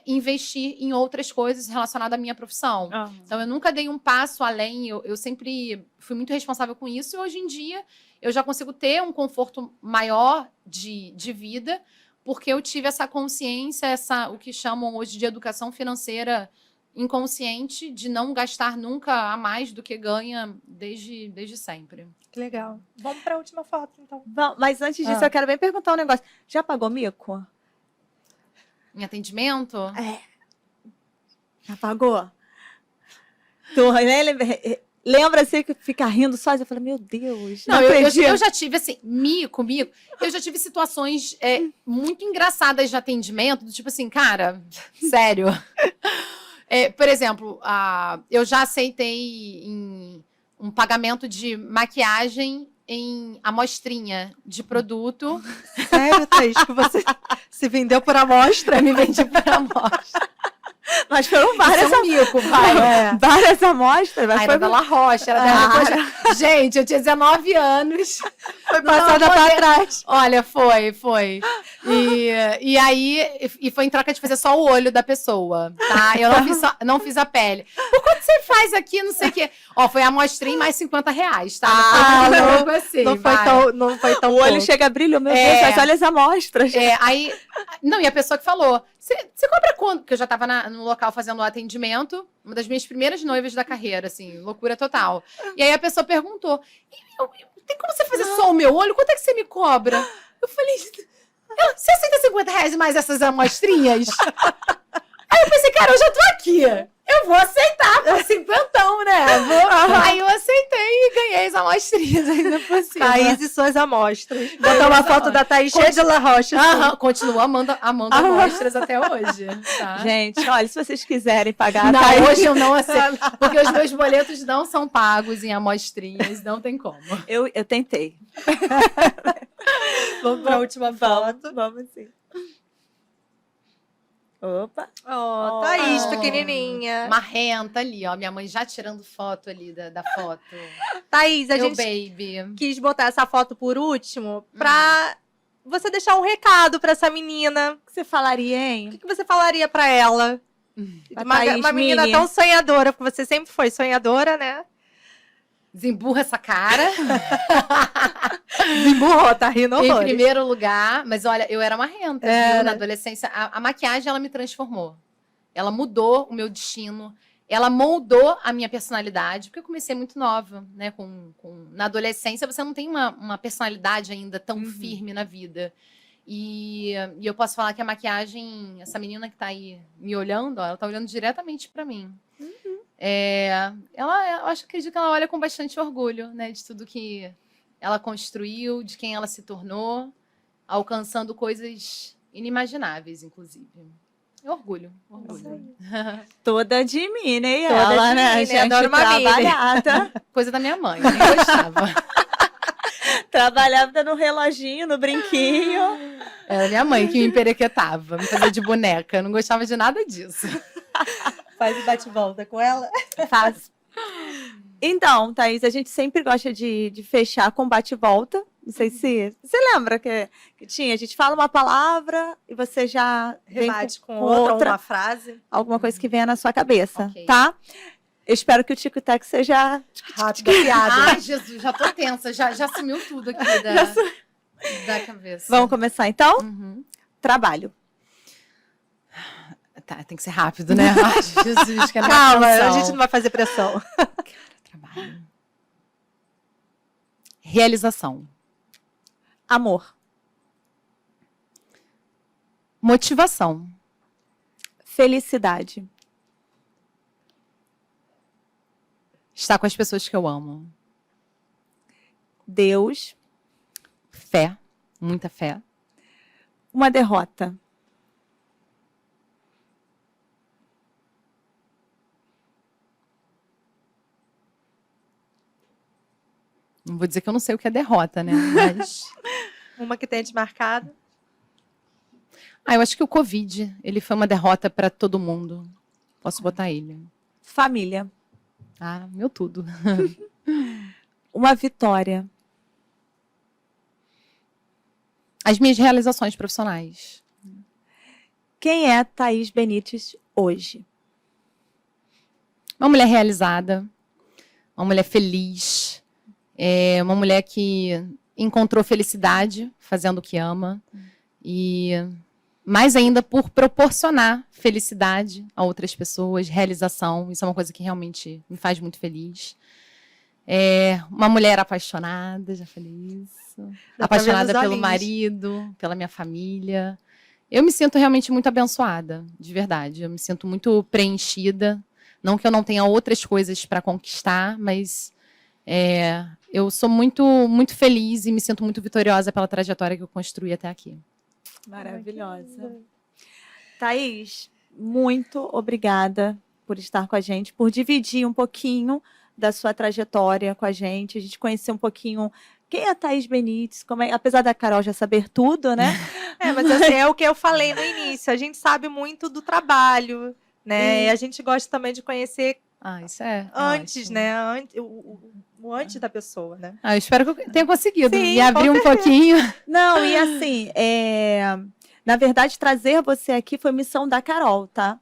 investir em outras coisas relacionadas à minha profissão. Então, eu nunca dei um passo além, eu sempre fui muito responsável com isso, e hoje em dia eu já consigo ter um conforto maior de vida, porque eu tive essa consciência, o que chamam hoje de educação financeira inconsciente, de não gastar nunca a mais do que ganha desde sempre. Que legal. Vamos para a última foto, então. Bom, mas antes disso, eu quero bem perguntar um negócio. Já pagou mico? Em atendimento? Já pagou? Tu lembra assim que fica rindo sozinha? Eu falei, meu Deus. Não, eu já tive, assim, mico. Eu já tive situações muito engraçadas de atendimento, do tipo assim, cara, sério. Por exemplo, eu já aceitei um pagamento de maquiagem em amostrinha de produto. Sério, Thaís, que você se vendeu por amostra? Eu me vendi por amostra. Mas foram várias mico, vai. Várias amostras. Mas era da La Roche, era da Roche. Gente, eu tinha 19 anos. Foi passada para trás. Olha, foi. E aí, foi em troca de fazer só o olho da pessoa, tá? Eu não fiz a pele. Por quanto você faz aqui, não sei o quê? Foi a amostrinha mais R$50, tá? Não foi tão o olho chega a brilho, meu Deus, mas olha as amostras. E a pessoa que falou, você cobra quanto? Porque eu já tava no local fazendo o atendimento, uma das minhas primeiras noivas da carreira, assim, loucura total. E aí a pessoa perguntou, tem como você fazer só o meu olho? Quanto é que você me cobra? Eu falei, você aceita R$50 mais essas amostrinhas? Aí eu pensei, cara, eu já tô aqui. Eu vou aceitar por 50, né? Aí eu aceitei e ganhei as amostrinhas ainda por cima. Thaís e suas amostras. Botar uma foto da Thaís cheia de La Roche. Continuo amando amostras até hoje. Tá? Gente, olha, se vocês quiserem pagar... Não, hoje eu não aceito. Porque os meus boletos não são pagos em amostrinhas. Não tem como. Eu tentei. Vamos para a última foto. Vamos sim. Opa! Thaís, pequenininha. Marrenta ali, ó. Minha mãe já tirando foto ali da foto. Thaís, a gente baby. quis botar essa foto por último pra você deixar um recado pra essa menina. O que você falaria, hein? O que você falaria pra ela? Uma menina tão sonhadora, porque você sempre foi sonhadora, né? Desemburra essa cara. Desemburrou, tá rindo horrores. Em primeiro lugar, mas olha, eu era marrenta, viu? Na adolescência. A maquiagem, ela me transformou. Ela mudou o meu destino. Ela moldou a minha personalidade, porque eu comecei muito nova, né? Na adolescência, você não tem uma personalidade ainda tão firme na vida. E eu posso falar que a maquiagem, essa menina que tá aí me olhando, ó, ela tá olhando diretamente pra mim. Eu acredito que ela olha com bastante orgulho, né? De tudo que ela construiu, de quem ela se tornou, alcançando coisas inimagináveis, inclusive. Orgulho. Toda de mim, né? Toda ela, de né? mim, Gente adoro uma trabalhada. Coisa da minha mãe, eu gostava. Trabalhava no reloginho, no brinquinho. Era minha mãe que me emperequetava, me fazia de boneca. Eu não gostava de nada disso. Faz o bate-volta com ela? Faz. Então, Thaís, a gente sempre gosta de fechar com bate-volta, Não sei se... Você lembra que tinha? A gente fala uma palavra e você já vem Rebate com outra, uma frase. alguma coisa que venha na sua cabeça, Ok. tá? Eu espero que o Tico Tac seja... Rápida piada. Ai, Jesus, já tô tensa. Já sumiu tudo aqui da cabeça. Vamos começar, então? Uhum. Trabalho. Tá, tem que ser rápido, né? Ai, Jesus, quero mais Calma, a atenção. gente não vai fazer pressão. Trabalho. Realização. Amor. Motivação. Felicidade. Estar com as pessoas que eu amo. Deus. Fé. Muita fé. Uma derrota. Não vou dizer que eu não sei o que é derrota, né? Mas... Uma que tenha te marcado. eu acho que o Covid, ele foi uma derrota para todo mundo. Posso botar ele. Família. Ah, meu tudo. Uma vitória. As minhas realizações profissionais. Quem é Thaís Benites hoje? Uma mulher realizada, uma mulher feliz, uma mulher que encontrou felicidade fazendo o que ama e mais ainda por proporcionar felicidade a outras pessoas, realização. Isso é uma coisa que realmente me faz muito feliz. Uma mulher apaixonada, já falei isso. Dá pra ver Apaixonada nos pelo olhinhos. marido, pela minha família. Eu me sinto realmente muito abençoada, de verdade. Eu me sinto muito preenchida. Não que eu não tenha outras coisas para conquistar, mas eu sou muito, muito feliz e me sinto muito vitoriosa pela trajetória que eu construí até aqui. Maravilhosa. Thaís, muito obrigada por estar com a gente, por dividir um pouquinho da sua trajetória com a gente conhecer um pouquinho quem é a Thaís Benites, apesar da Carol já saber tudo, né? Mas assim, é o que eu falei no início. A gente sabe muito do trabalho, né? E a gente gosta também de conhecer Isso é antes, ótimo. né? O antes da pessoa, né? Eu espero que eu tenha conseguido Sim, me abrir um pouquinho. Não, e assim, na verdade, trazer você aqui foi missão da Carol, tá?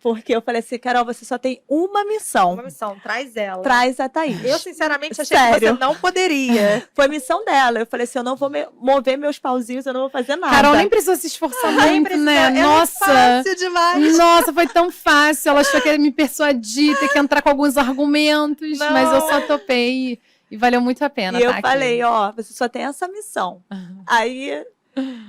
Porque eu falei assim, Carol, você só tem uma missão. Uma missão, traz ela. Traz a Thaís. Eu, sinceramente, achei que Sério. você não poderia. Foi missão dela. Eu falei assim, eu não vou mover meus pauzinhos, eu não vou fazer nada. Carol nem precisou se esforçar muito, né? É Nossa! fácil demais. Nossa, foi tão fácil. Ela achou que ia me persuadir, ter que entrar com alguns argumentos, Não. mas eu só topei e valeu muito a pena. E eu tá falei, aqui. você só tem essa missão. Aí,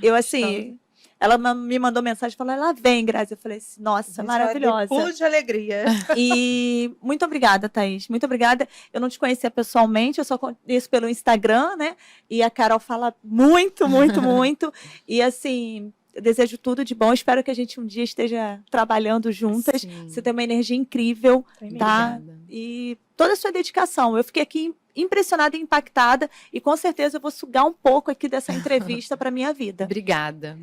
eu assim, ela me mandou mensagem, falou, lá vem, Grazi. Eu falei assim, nossa, maravilhosa. Pulo de alegria. E muito obrigada, Thaís. Muito obrigada. Eu não te conhecia pessoalmente, eu só conheço pelo Instagram, né? E a Carol fala muito, muito, muito. E assim, eu desejo tudo de bom. Espero que a gente um dia esteja trabalhando juntas. Sim. Você tem uma energia incrível, tá? Obrigada. E toda a sua dedicação. Eu fiquei aqui impressionada e impactada. E com certeza eu vou sugar um pouco aqui dessa entrevista para minha vida. Obrigada.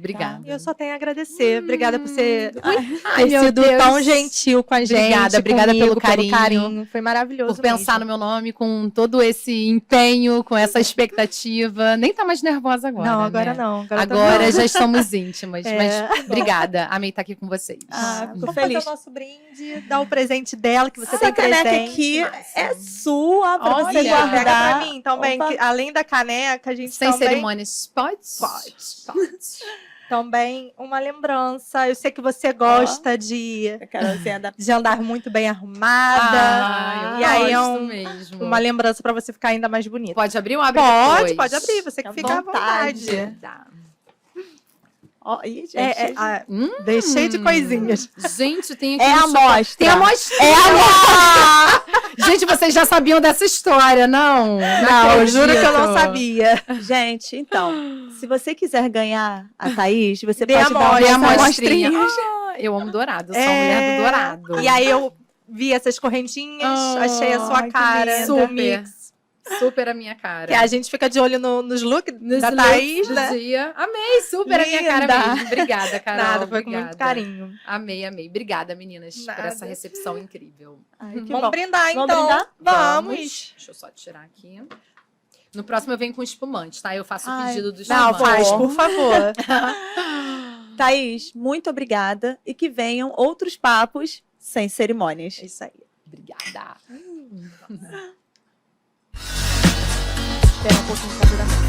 E eu só tenho a agradecer. Obrigada por ser Ai, ter meu sido Deus. tão gentil com a gente. Obrigada comigo, pelo carinho. Foi maravilhoso Por pensar no meu nome com todo esse empenho, com essa expectativa. Nem tá mais nervosa agora. Não, agora né? não. Agora já estamos íntimas. É. Mas obrigada. Amei estar aqui com vocês. Fico Vamos feliz. fazer o nosso brinde, dar o presente dela, que você Essa tem caneca presente. aqui é sua para você Olha, guardar. Pega pra mim também, Opa. que além da caneca, a gente Sem também... cerimônias. Pode? Pode. Também uma lembrança. Eu sei que você gosta de A Carolzinha da andar muito bem arrumada. Eu E aí é gosto um- mesmo. Uma lembrança pra você ficar ainda mais bonita. Pode abrir ou abre Pode, depois? pode abrir. Você que Fica à fica à vontade. vontade. Tá. Ó, ih, gente. Deixei de coisinhas. Gente, tem aqui É um a amostra. Tem amostra. É a Gente, vocês já sabiam dessa história, não? Não, eu juro que eu não acredito. sabia. Gente, então, se você quiser ganhar a Thaís, você Dê pode dar amostra. Dê uma amostrinha. amostrinha. Eu amo dourado, eu sou a mulher do dourado. E aí eu vi essas correntinhas, achei a sua que cara. linda. do Super. mix. Super a minha cara. Que a gente fica de olho nos looks Nos da looks Thaís, do né? dia. Amei, super a minha cara Linda. mesmo. Obrigada, Carol. Nada, foi com obrigada. muito carinho. Amei, amei. Obrigada, meninas, por Nada. essa recepção incrível. Ai, que Vamos bom. brindar, então. Vamos brindar? Vamos. Deixa eu só tirar aqui. No próximo eu venho com espumante, tá? Eu faço o Ai, pedido do Não, espumante. faz, por favor. Thaís, muito obrigada e que venham outros papos sem cerimônias. É isso aí. Obrigada. Espera um pouquinho pra durar.